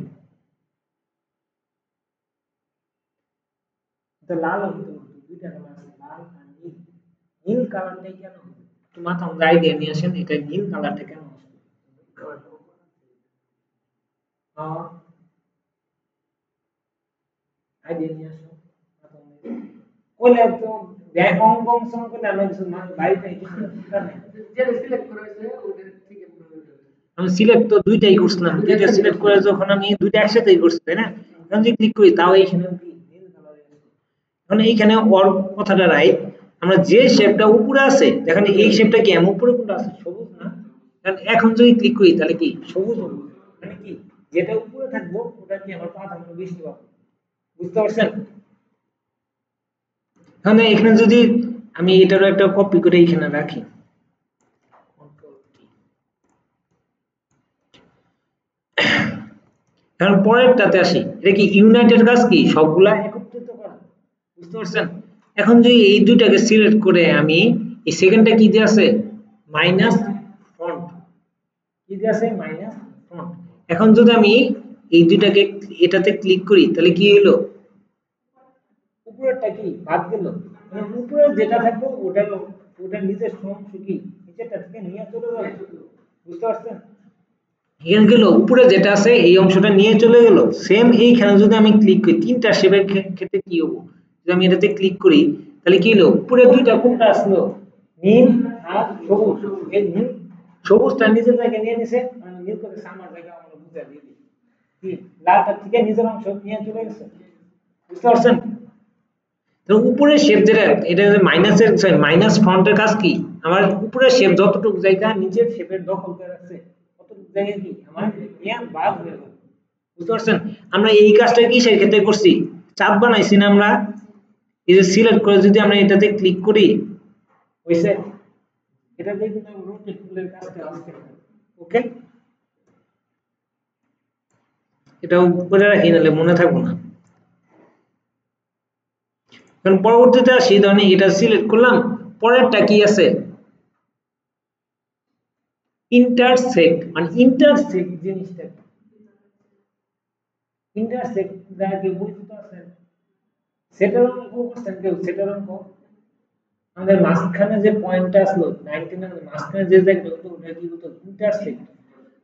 এটা লাল হতো, দুইটা কালার আছে লাল আর নীল, নীল কালারটাই কেন হলো? একটু মাথা মধ্যে আইডিয়া নিয়ে আসেন, এটা নীল কালারটা কেন আসলো? আইডিয়া নিয়ে আসো মাথা মধ্যে। ওলে তো ব্যাক অঙ্গম সংকট আমরা কিছু বাড়িতে যেটা সিলেক্ট করা হয়েছে ওটা ঠিক আছে। আমি সিলেক্ট তো দুইটাই করছিলাম, দুইটা সিলেক্ট করে যখন আমি দুইটা একসাথেই করছি তাই না? এখন যদি ক্লিক করি তাও এইখানে কি নীল কালারে আসে। এখন এইখানে ওর কথাটা রাইট, আমরা যে শেপটা উপরে আছে দেখেন এই শেপটা কি এমন উপরে কোনটা আছে সবুজ না? কারণ এখন যদি ক্লিক করি তাহলে কি সবুজ হবে, মানে কি যেটা উপরে থাকবো ওটা কি আমার প্রাধান্য বেশি পাবো। বুঝতে পারছেন? তাহলে এখানে যদি আমি এটারও একটা কপি করে এখানে রাখি, এখন পরেরটাতে আসি, এটা কি ইউনাইটেড কাজ কি সবগুলা একত্রিত করা। বুঝতে পারছেন? এখন যদি এই দুইটাকে সিলেক্ট করে আমি এই সেকেন্ডটা কি দিয়ে আছে মাইনাস ফন্ট, কি দিয়ে আছে মাইনাস ফন্ট। এখন যদি আমি এই দুইটাকে এটাতে ক্লিক করি তাহলে কি হলো, উপরেরটা কি বাদ গেল, মানে উপরে যেটা থাকবে ওটা নিচের অংশ কি নিচেরটা থেকে নিয়ে চলে যাবে। বুঝতে পারছেন? এখানে গেল উপরে যেটা আছে এই অংশটা নিয়ে চলে গেল। সেম এইখানে যদি আমি ক্লিক করি তিনটা শেপের ক্ষেত্রে কি হবো, যদি আমি এটাতে ক্লিক করি তাহলে কি হলো, উপরে দুইটা কোনটা আসলো নীল আর সবুজ, এই নীল সবুজটা নিচের জায়গায় নিয়ে নিছে, মানে নীল করে সামার জায়গা আমরা বুঝা দিয়ে দিই কি লালটা থেকে নিচের অংশ নিয়ে চলে গেছে। বুঝতে পারছেন? তো উপরের শেপ যেটা এটা মাইনাসের মাইনাস ফন্টের কাজ কি, আমার উপরের শেপ যতটুকু জায়গা নিচের শেপের দখল করে রাখছে ততটুকু জায়গা কি আমার নিয়ে বাদ হয়ে গেল। বুঝতে পারছেন? আমরা এই কাজটা কিসের ক্ষেত্রে করছি, চাপ বানাইছি না আমরা, এই যে সিলেক্ট করে যদি আমরা এটাতে ক্লিক করি হইছে, এটা দিয়ে কিন্তু আমরা রোটেট টুলের কাজটা করতে পারি। ওকে, এটা উপরে রাখি নাহলে মনে থাকবো না। কারণ পরবর্তীতে আসি ধরেন এটা সিলেক্ট করলাম, পরেরটা কি আছে ইন্টারসেক্ট, মানে ইন্টারসেক্ট জিনিসটা ইন্টারসেক্ট দ্বারা কি পরিচিত আছেন? সেটার অঙ্ক করছেন কেউ? সেটার অঙ্ক আমাদের মাঝখানে যে পয়েন্টটা আসলো 19 এর মাঝখানে যে জায়গাটা হতো ওটা কি হতো ইন্টারসেক্ট।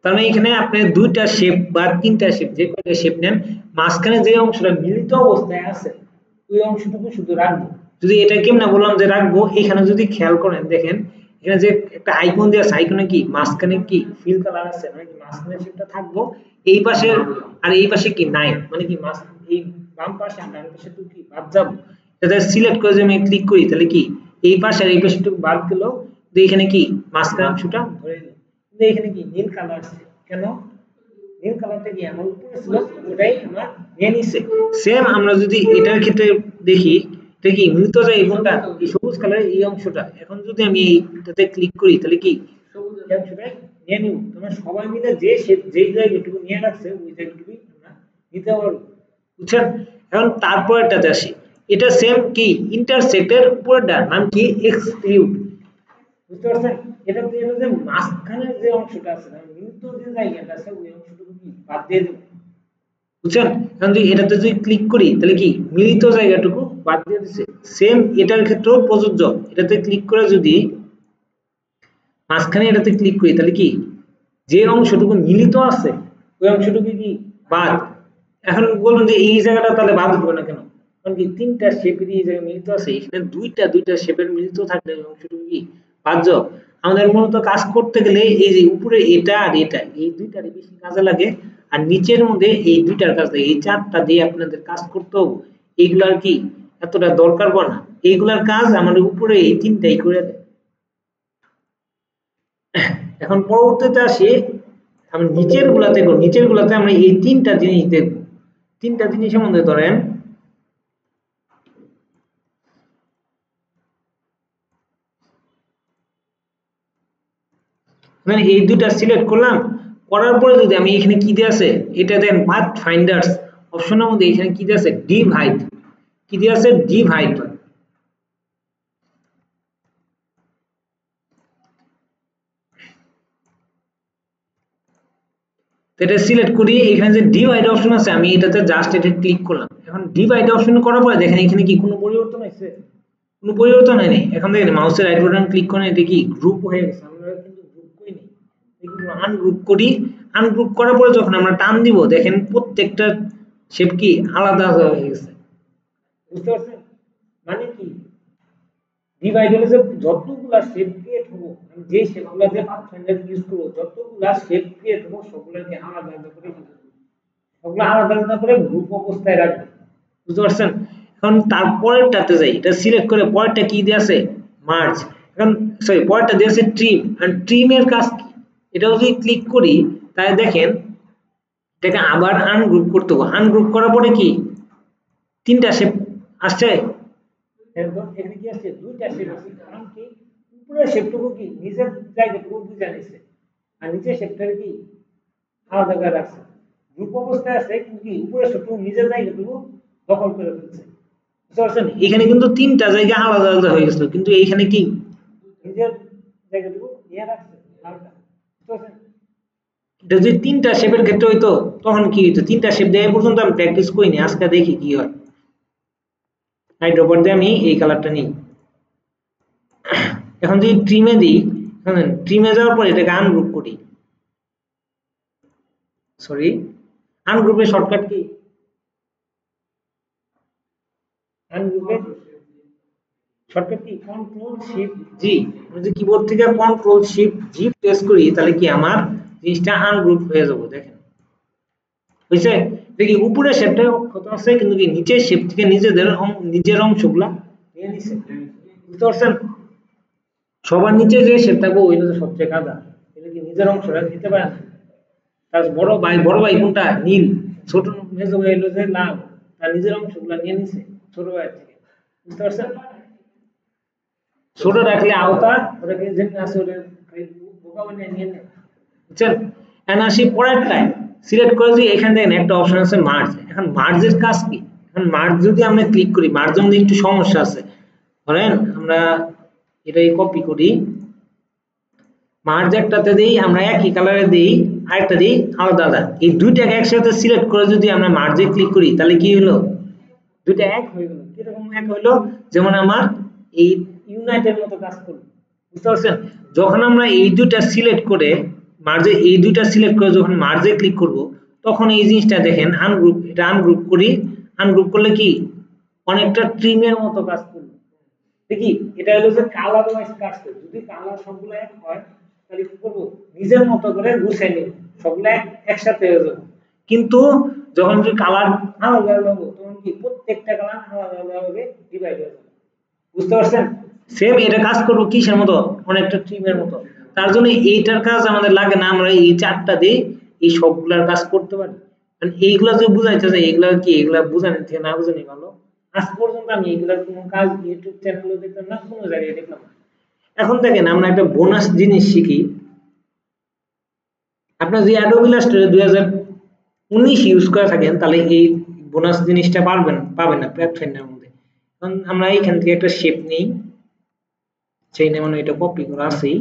তার মানে এখানে আপনি দুইটা শেপ বা তিনটা শেপ যে কয়টা শেপ নেন মাঝখানে যে অংশটা মিলিত অবস্থায় আছে ওই অংশটুকু শুধু রাখবো। যদি এটা কেমনে বললাম যে রাখবো, এখানে যদি খেয়াল করেন দেখেন এখানে যে একটা আইকন দেওয়া আছে, আইকনে কি মাঝখানে কি ফিল কালার আছে, মানে কি মাঝখানে শেপটা থাকবো, এই পাশে আর এই পাশে কি নাই, মানে কি মাঝ এই বাম পাশে আর ডান পাশে তো কি বাদ যাবো। এটা সিলেক্ট করে যদি আমি ক্লিক করি তাহলে কি এই পাশে আর এই পাশেটুকু বাদ গেল, তো এখানে কি মাঝখানে অংশটা ধরে নিল। কিন্তু এখানে কি নীল কালার আছে কেন, নীল কালারটা কি আমার উপরে ছিল ওটাই আমার নিয়ে নিছে। সেম আমরা যদি এটার ক্ষেত্রে দেখি এটা কি মিলিত যায় কোনটা এই সবুজ কালারের এই অংশটা, এখন যদি আমি এইটাতে ক্লিক করি তাহলে কি সবুজ এই অংশটা নিয়ে নিব। তোমরা সবাই মিলে যে যেই জায়গাটুকু নিয়ে রাখছে ওই জায়গাটুকুই আমরা নিতে পারবো। বুঝছেন? এখন তারপরটাতে আসি, এটা সেম কি ইন্টারসেক্টের উপরটা নাম কি এক্সক্লুড। বুঝতে পারছেন? এটা দিয়ে যে মাঝখানে যে অংশটা আছে মানে মিলিত যে জায়গাটা আছে ওই অংশটুকু কি বাদ দিয়ে দেব। বুঝছেন? এখন যদি এটাতে যদি ক্লিক করি তাহলে কি মিলিত জায়গাটুকু বাদ দিয়ে দিছে। সেম এটার ক্ষেত্রেও প্রযোজ্য, এটাতে ক্লিক করে যদি মাঝখানে এটাতে ক্লিক করি তাহলে কি যে অংশটুকু মিলিত আছে ওই অংশটুকু কি বাদ। এখন বলুন যে এই জায়গাটা তাহলে বাদ হবে না কেন, কারণ কি তিনটা শেপের এই জায়গায় মিলিত আছে, এখানে দুইটা শেপের মিলিত থাকলে ওই অংশটুকু কি বাদ যাও। আমাদের মূলত কাজ করতে গেলে এই যে উপরে এটা আর এটা এই দুইটারই বেশি কাজে লাগে, আর নিচের মধ্যে এই দুইটার কাজ, এই চারটা দিয়ে আপনাদের কাজ করতে হবে। এইগুলার কি এতটা দরকার পড়ে না, এইগুলার কাজ আমাদের উপরে এই তিনটাই করে দেয়। এখন পরবর্তীতে আসি আমি নিচের গুলাতে করব। নিচের গুলাতে আমরা এই তিনটা জিনিস দেখব। তিনটা জিনিসের মধ্যে ধরেন মানে এই দুটা সিলেক্ট করলাম, করার পরে যদি আমি এখানে কি দিয়ে আছে এটা দেন পাথ ফাইন্ডার্স অপশনের মধ্যে এখানে কি দিয়ে আছে ডিভাইড, কি দিয়ে আছে ডিভাইড। তো এটা সিলেক্ট করি, এখানে যে ডিভাইড অপশন আছে আমি এটাতে জাস্ট এটা ক্লিক করলাম। এখন ডিভাইড অপশন করার পরে দেখেন এখানে কি কোনো পরিবর্তন হয়েছে? কোনো পরিবর্তন হয়নি। এখন দেখেন মাউসের রাইট বাটন ক্লিক করেন, এটা কি গ্রুপ হয়ে গেছে। আমরা কিন্তু গ্রুপ করিনি, এগুলো আনগ্রুপ করি। আনগ্রুপ করার পরে যখন আমরা টান দিব দেখেন প্রত্যেকটা শেপ কি আলাদা হয়ে গেছে। বুঝতে পারছেন মানে কি? ডিভাইড হলে যে যতগুলা শেপ ক্রিয়েট হবো, আমি যে শেপগুলোতে পাথফাইন্ডার ইউজ করব, যতগুলা শেপ ক্রিয়েট হবো সবগুলোকে আলাদা আলাদা করে সবগুলো আলাদা আলাদা করে গ্রুপ অবস্থায় রাখবো। বুঝতে পারছেন? এখন তারপরেরটাতে যাই, এটা সিলেক্ট করে পরেরটা কি দিয়ে আছে মার্জ। এখন সরি পরেরটা দিয়ে আছে ট্রিম। আর ট্রিমের কাজ কি? এটা যদি ক্লিক করি তাহলে দেখেন এটাকে আবার আনগ্রুপ করতে হবে। আনগ্রুপ করার পরে কি তিনটা শেপ আসছে, একদম এখানে কি আছে দুইটা শেপ আছে। কারণ কি উপরের শেপটুকু কি নিচের জায়গাটুকু বুঝে নিছে, আর নিচের শেপটা কি আলাদা করে রাখছে। গ্রুপ অবস্থায় আছে কিন্তু কি উপরের শেপটুকু নিজের জায়গাটুকু দখল করে ফেলছে। বুঝতে পারছেন? এখানে কিন্তু তিনটা জায়গা আলাদা আলাদা হয়ে গেছিল, কিন্তু এইখানে কি নিজের জায়গাটুকু নিয়ে রাখছে আলাদা। বুঝতে পারছেন? এটা যদি তিনটা শেপের ক্ষেত্রে হইতো তখন কি হইতো? তিনটা শেপ দেওয়া পর্যন্ত আমি প্র্যাকটিস করিনি, আজকে দেখি কি হয়। হাইড্রোপার দিয়ে আমি এই কালারটা নিই। এখন যদি ট্রিমে দিই, ট্রিমে যাওয়ার পর এটাকে আনগ্রুপ করি। Sorry আনগ্রুপের shortcut key? আনগ্রুপের shortcut key? Control shift জি। আমি যদি কিবোর্ড থেকে কন্ট্রোল শিফট জি প্রেস করি তাহলে কি আমার জিনিসটা আনগ্রুপ হয়ে যাবে। দেখেন বুঝছে? দেখি উপরের শেপটা কত আছে কিন্তু কি নিচের শেপ থেকে নিজের অংশগুলা নিয়ে নিছে। বুঝতে পারছেন? সবার নিচে যে শেপ থাকবে ওইটা তো সবচেয়ে কাদা, এটা কি নিজের অংশটা দিতে পারে না। তার বড় ভাই কোনটা নীল, ছোট মেজো ভাই হলো যে লাল, তার নিজের অংশগুলা নিয়ে নিছে ছোট ভাইয়ের থেকে। বুঝতে পারছেন? ছোট রাখলে আওতা ওটাকে যেটা আছে ওটা বোকা বানিয়ে নিয়ে নেয়। বুঝছেন? এখন আসি পরেরটায় সিলেক্ট করে দিই। এখানে দেখেন একটা অপশন আছে মার্জ। এখন মার্জের কাজ কি? এখন মার্জ যদি আমরা ক্লিক করি, মার্জের মধ্যে একটু সমস্যা আছে। ধরেন আমরা এটাই কপি করি, মার্জ একটাতে দেই আমরা একই কালারে দেই, আরেকটা দেই আলাদা আলাদা। এই দুইটাকে একসাথে সিলেক্ট করে যদি আমরা মার্জে ক্লিক করি তাহলে কি হলো? দুইটা এক হয়ে গেল। কিরকম এক হলো? যেমন আমার এই ইউনাইটের মতো কাজ করবে। বুঝতে পারছেন? যখন আমরা এই দুইটা সিলেক্ট করে মার্জে এই দুইটা সিলেক্ট করে যখন মার্জে ক্লিক করব তখন এই জিনিসটা দেখেন আনগ্রুপ, এটা আনগ্রুপ করি। আনগ্রুপ করলে কি অনেকটা ট্রিমের মতো কাজ করবে। দেখি এটা হলো যে কালার ওয়াইজ কাজ করে। যদি কালার সবগুলো এক হয় তাহলে কি করব? নিজের মতো করে গুছিয়ে নিব, সবগুলো একসাথে হয়ে যাবে। কিন্তু যখন যদি কালার আলাদা আলাদা হবে তখন কি প্রত্যেকটা কালার আলাদা আলাদা হবে, ডিভাইড হয়ে যাবে। বুঝতে পারছেন? সেম এটা কাজ করব কিসের মতো? অনেকটা ট্রিমের মতো। তার জন্য এইটার কাজ আমাদের লাগে না, আমরা এই চারটা দিয়ে এই সবগুলার কাজ করতে পারি। কারণ এইগুলা যে বুঝাইতে চাই এগুলা কি এগুলা বুঝানোর থেকে না বুঝানি ভালো। আজ পর্যন্ত আমি এগুলার কোনো কাজ ইউটিউব চ্যানেলে দেখলাম না, কোনো জায়গায় দেখলাম না। এখন দেখেন আমরা একটা বোনাস জিনিস শিখি। আপনার যদি অ্যাডোবি ইলাস্ট্রেটর 2019 ইউজ করে থাকেন তাহলে এই বোনাস জিনিসটা পাবেন না প্ল্যাটফর্মের মধ্যে। এখন আমরা এইখান থেকে একটা শেপ নেই, সেই মানে এটা কপি করা আছেই,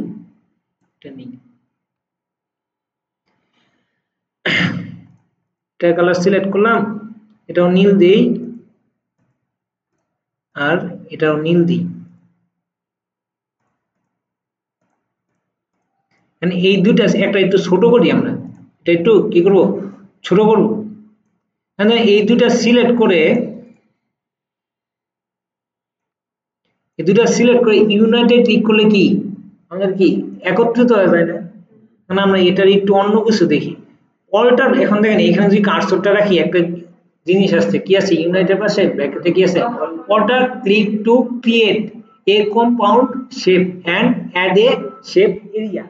এটা নেই। এটা কালার সিলেক্ট করলাম, এটাও নীল দেই আর এটাও নীল দিই। মানে এই দুইটা একটা একটু ছোট করি, আমরা এটা একটু কি করব ছোট করব। মানে এই দুইটা সিলেক্ট করে ইউনাইটেড ক্লিক করলে কি আমাদের কি একত্রিত হয়ে যায় না? মানে আমরা এটার একটু অন্য কিছু দেখি। অল্টার এখন দেখেন এখানে যদি কার্সরটা রাখি একটা জিনিস আসছে কি আছে ইউনাইটের পাশে ব্র্যাকেটে কি আছে alt click to create a compound shape and add a shape area,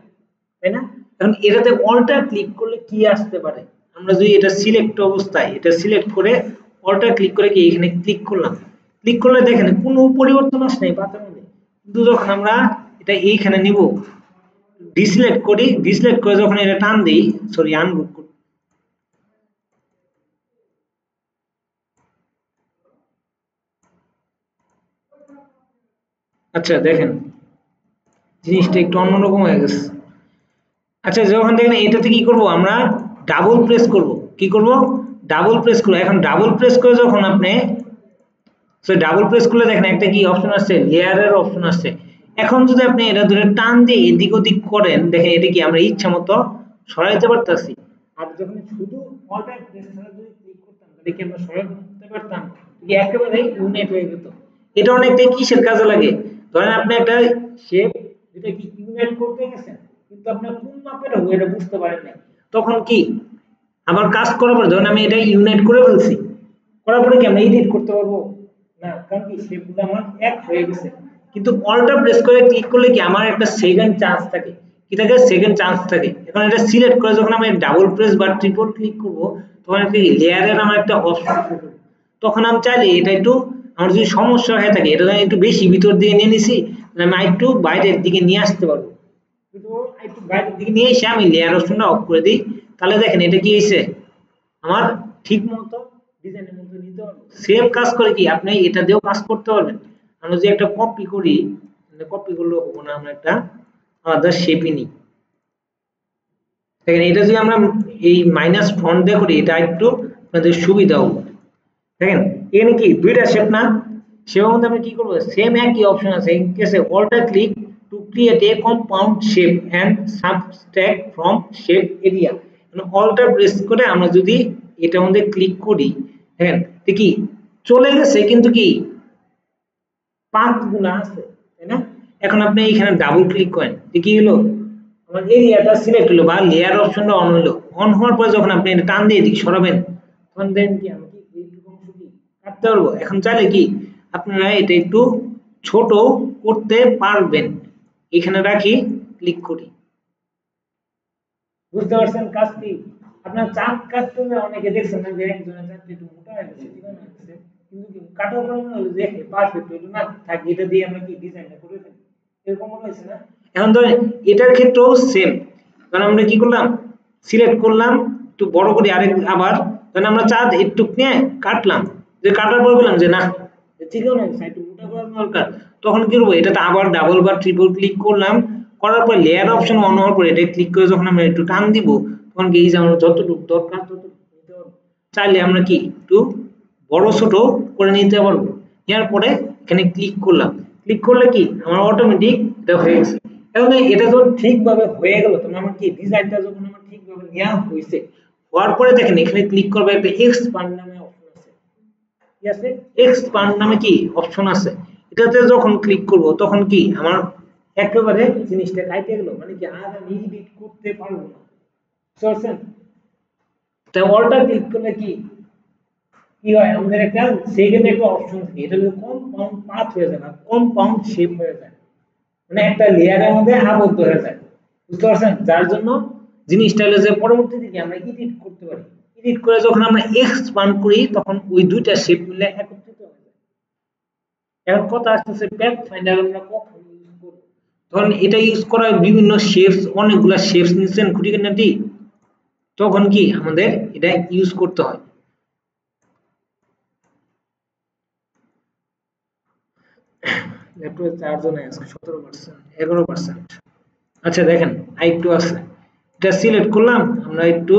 তাই না? এখন এটাতে অল্টার ক্লিক করলে কি আসতে পারে, আমরা যদি এটা সিলেক্ট অবস্থায় এটা সিলেক্ট করে অল্টার ক্লিক করে কি এখানে ক্লিক করলাম, ক্লিক করলে দেখেন কোনো পরিবর্তন আসে নাই পাতার মধ্যে, কিন্তু যখন আমরা এটা এইখানে নিব ডিসিলেক্ট করি, ডিসিলেক্ট করে যখন এটা টান দেই, সরি আনগ্রুপ করি, আচ্ছা দেখেন জিনিসটা একটু অন্যরকম হয়ে গেছে। আচ্ছা যখন দেখেন এটাতে কি করব আমরা ডাবল প্রেস করব, কি করব ডাবল প্রেস করব, এখন ডাবল প্রেস করে যখন আপনি সো ডাবল প্রেস করলে দেখেন একটা কি অপশন আসছে লেয়ারের অপশন আসছে, এখন যদি আপনি এটা ধরে টান দিয়ে এদিক ওদিক করেন দেখেন এটা কি আমরা ইচ্ছা মতো সরাইতে পারতাছি, আর যখন শুধু অল্টার প্রেস ছাড়া যদি ক্লিক করতাম তাহলে কি আমরা সরাইতে পারতাম, কি একেবারে ইউনাইট হয়ে যেত। এটা অনেকটাই কিসের কাজে লাগে, ধরেন আপনি একটা শেপ যেটা কি ইউনাইট করতে গেছেন কিন্তু আপনি কোন মাপের হবে এটা বুঝতে পারেন না, তখন কি আমার কাজ করার পরে ধরেন আমি এটা ইউনাইট করে ফেলছি, করার পরে কি আমরা এডিট করতে পারবো না, কারণ কি শেপগুলো আমার এক হয়ে গেছে, কিন্তু অল্টার প্রেস করে ক্লিক করলে কি আমার একটা সেকেন্ড চান্স থাকে, কি থাকে সেকেন্ড চান্স থাকে, এখন এটা সিলেক্ট করে যখন আমি ডাবল প্রেস বা ট্রিপল ক্লিক করব তখন একটা লেয়ারের আমার একটা অপশন থাকে, তখন আমি চাইলে এটা একটু আমার যদি সমস্যা হয়ে থাকে এটা আমি একটু বেশি ভিতর দিকে নিয়ে নিছি আমি একটু বাইরের দিকে নিয়ে আসতে পারবো, কিন্তু একটু বাইরের দিকে নিয়ে এসে আমি লেয়ার অপশনটা অফ করে দিই, তাহলে দেখেন এটা কি হয়েছে আমার ঠিক মতো ডিজাইনের মতো নিতে পারবো। সেম কাজ করে কি আপনি এটা দিয়েও কাজ করতে পারবেন, আমরা যদি একটা কপি করি, কপি করলে হবো না, আমরা একটা আলাদা শেপই নিই, দেখেন এটা যদি আমরা এই মাইনাস ফন্ট দিয়ে করি এটা একটু আপনাদের সুবিধা হবে, দেখেন এখানে কি দুইটা শেপ না, সেটার মধ্যে আমরা কি করব সেম একই অপশন আছে ইন কেসে alt click to create a compound shape and subtract from shape area, মানে অল্টার প্রেস করে আমরা যদি এটার মধ্যে ক্লিক করি দেখেন কি চলে গেছে কিন্তু কি পাঁচ গুণা আছে, তাই না? এখন আপনি এখানে ডাবল ক্লিক করেন কি হলো আমার এরিয়াটা সিলেক্ট হলো বা লেয়ার অপশনটা অন হলো, অন হওয়ার পরে যখন আপনি এটা টান দিয়ে এদিকে সরাবেন তখন দেখেন কি আমি কি এইটুকু অংশ কি কাটতে পারবো, এখন চাইলে কি আপনারা এটা একটু ছোট করতে পারবেন, এখানে রাখি ক্লিক করি, বুঝতে পারছেন কাজটি? আপনার চাপ কাটতে হলে অনেকে দেখছেন না যে একজনের চাকরি একটু মোটা হয়ে গেছে চিকন হয়ে গেছে, কিন্তু কি কাটার পরে মনে হলো যে পারফেক্ট হইলো না থাক এটা দিয়ে আমরা কি ডিজাইনটা করে ফেলি, এরকম মনে হয়েছে না? এখন ধরেন এটার ক্ষেত্রেও সেম, কারণ আমরা কি করলাম সিলেক্ট করলাম একটু বড় করে আরেক আবার ধরেন আমরা চাঁদ একটু নিয়ে কাটলাম, যে কাটার পর বললাম যে না চিকন হয়ে গেছে একটু মোটা করার দরকার, তখন কি করবো এটাতে আবার ডাবল বা ট্রিপল ক্লিক করলাম, করার পর লেয়ার অপশন অন হওয়ার পর এটা ক্লিক করে যখন আমরা একটু টান দিব তখন কি এই যে আমরা যতটুকু দরকার ততটুকু নিতে পারবো, চাইলে আমরা কি একটু বড় ছোট করে নিতে পারবো, নেওয়ার পরে এখানে ক্লিক করলাম, ক্লিক করলে কি আমার অটোমেটিক এটা হয়ে গেছে, এখন এটা যখন ঠিকভাবে হয়ে গেল তখন আমার কি ডিজাইনটা যখন আমার ঠিকভাবে নেওয়া হয়েছে, হওয়ার পরে দেখেন এখানে ক্লিক করবে একটা এক্সপান্ড নামে অপশন আছে, ঠিক আছে এক্সপান্ড নামে কি অপশন আছে, এটাতে যখন ক্লিক করব তখন কি আমার একেবারে জিনিসটা কাইটে গেল, মানে কি আর আমি এডিট করতে পারবো না, বুঝতে পারছেন? তাই অল্টার ক্লিক করলে কি কি হয় আমাদের একটা সেকেন্ড একটা অপশন থাকে, এটা হলো কম্পাউন্ড পাথ হয়ে যায় না কম্পাউন্ড শেপ হয়ে যায়, মানে একটা লেয়ারের মধ্যে আবদ্ধ হয়ে যায়, বুঝতে পারছেন? যার জন্য জিনিসটা হলো যে পরবর্তীতে কি আমরা এডিট করতে পারি, এডিট করে যখন আমরা এক্সপান্ড করি তখন ওই দুইটা শেপ মিলে একত্রিত হয়ে যায়। এখন কথা আসতেছে প্যাথ ফাইন্ডার আমরা কখন ইউজ করব, ধরুন এটা ইউজ করা বিভিন্ন শেপস অনেকগুলা শেপস নিচ্ছেন খুঁটিনাটি, তখন কি আমাদের এটা ইউজ করতে হয়। ল্যাপটপে চার্জও নেই আজকে 17% 11%। আচ্ছা দেখেন আরেকটু আছে, এটা সিলেক্ট করলাম আমরা একটু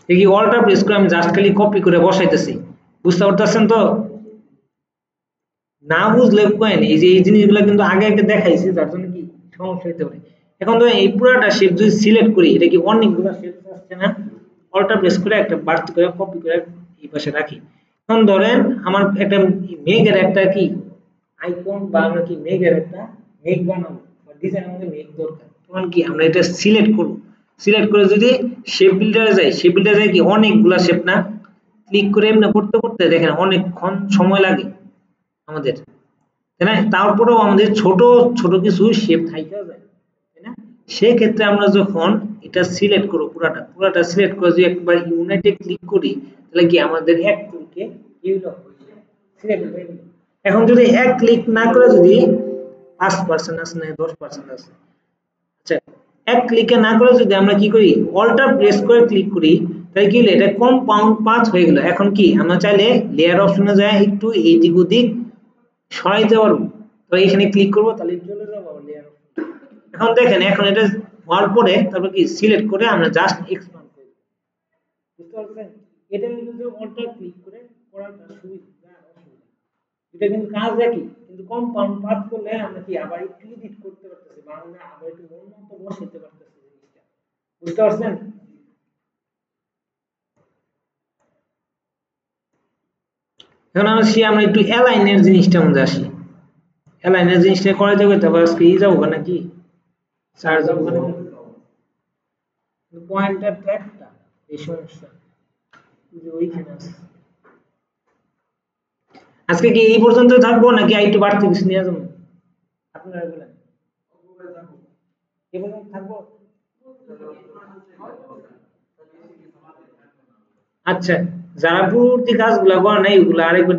এই অল্টার প্রেস করে আমি জাস্ট খালি কপি করে বসাইতেছি, বুঝতে পারতেছেন তো? না বুঝলে কোয়েন এই যে এই জিনিসগুলো কিন্তু আগে আগে দেখাইছি যার জন্য কি সমস্যা হতে পারে। এখন তো এই পুরাটা শেপ যদি সিলেক্ট করি এটা কি অনেকগুলো শেপ আসছে না, অল্টার প্রেস করে একটা বাড়তি করে কপি করে এই পাশে রাখি, এখন ধরেন আমার একটা মেঘের একটা কি আইকন বা আমরা কি মেঘের একটা মেঘ বানাবো বা ডিজাইন আমাদের মেক দরকার। তখন কি আমরা এটা সিলেক্ট করব, সিলেক্ট করে যদি শেপ বিল্ডারে যাই, শেপ বিল্ডারে যাই কি অনেকগুলা শেপ না, ক্লিক করে এমনি করতে করতে দেখেন অনেকক্ষণ সময় লাগে আমাদের, তাই না? তারপরেও আমাদের ছোট ছোট কিছু শেপ থাইকা যায়, তাই না? সেক্ষেত্রে আমরা যখন এটা সিলেক্ট করব, পুরাটা পুরাটা সিলেক্ট করে যদি একবার ইউনাইটে ক্লিক করি, তাহলে কি আমাদের এক ক্লিকে কি হলো, সিলেক্ট হয়ে গেল। এখন যদি এক ক্লিক না করে যদি 5% আছে না 10% আছে, আচ্ছা, এক ক্লিকে না করে যদি আমরা কি করি অল্টার প্রেস করে ক্লিক করি, তাহলে কি হলো, এটা কম্পাউন্ড পাথ হয়ে গেল। এখন কি আমরা চাইলে লেয়ার অপশনে যায় একটু এইদিক ওদিক সরাইতে পারবো, তো এখানে ক্লিক করব, তাহলে চলে যাবো আবার লেয়ার অপশন। এখন দেখেন এখন এটা হওয়ার পরে তারপর কি সিলেক্ট করে আমরা জাস্ট এক্সপান্ড করব, বুঝতে পারছেন? এটা হলো যে অল্টার ক্লিক করে করাটা সুবিধা আর অসুবিধা, এটা কিন্তু কাজ একই, কিন্তু কম্পাউন্ড পাথ করলে আমরা কি আবার একটু এডিট করতে পারতেছি বা আমরা আবার একটু মন মতো বসাইতে পারতেছি জিনিসটা, বুঝতে পারছেন? এখন আমরা একটু অ্যালাইনের জিনিসটার মধ্যে আসি। অ্যালাইনের জিনিসটা করা যাবে, তারপর আজকে যাবো নাকি চার্জ যাবো নাকি, পয়েন্টার তো একটা, এই সমস্যা যে ওইখানে আছে। আজকে কি এই পর্যন্ত থাকবো নাকি আর একটু বাড়তি কিছু নিয়ে যাবো, আপনারা বলেন। এই পর্যন্ত থাকবো, আচ্ছা, যারা পূর্ববর্তী কাজগুলা করে নাই ওগুলা আরেকবার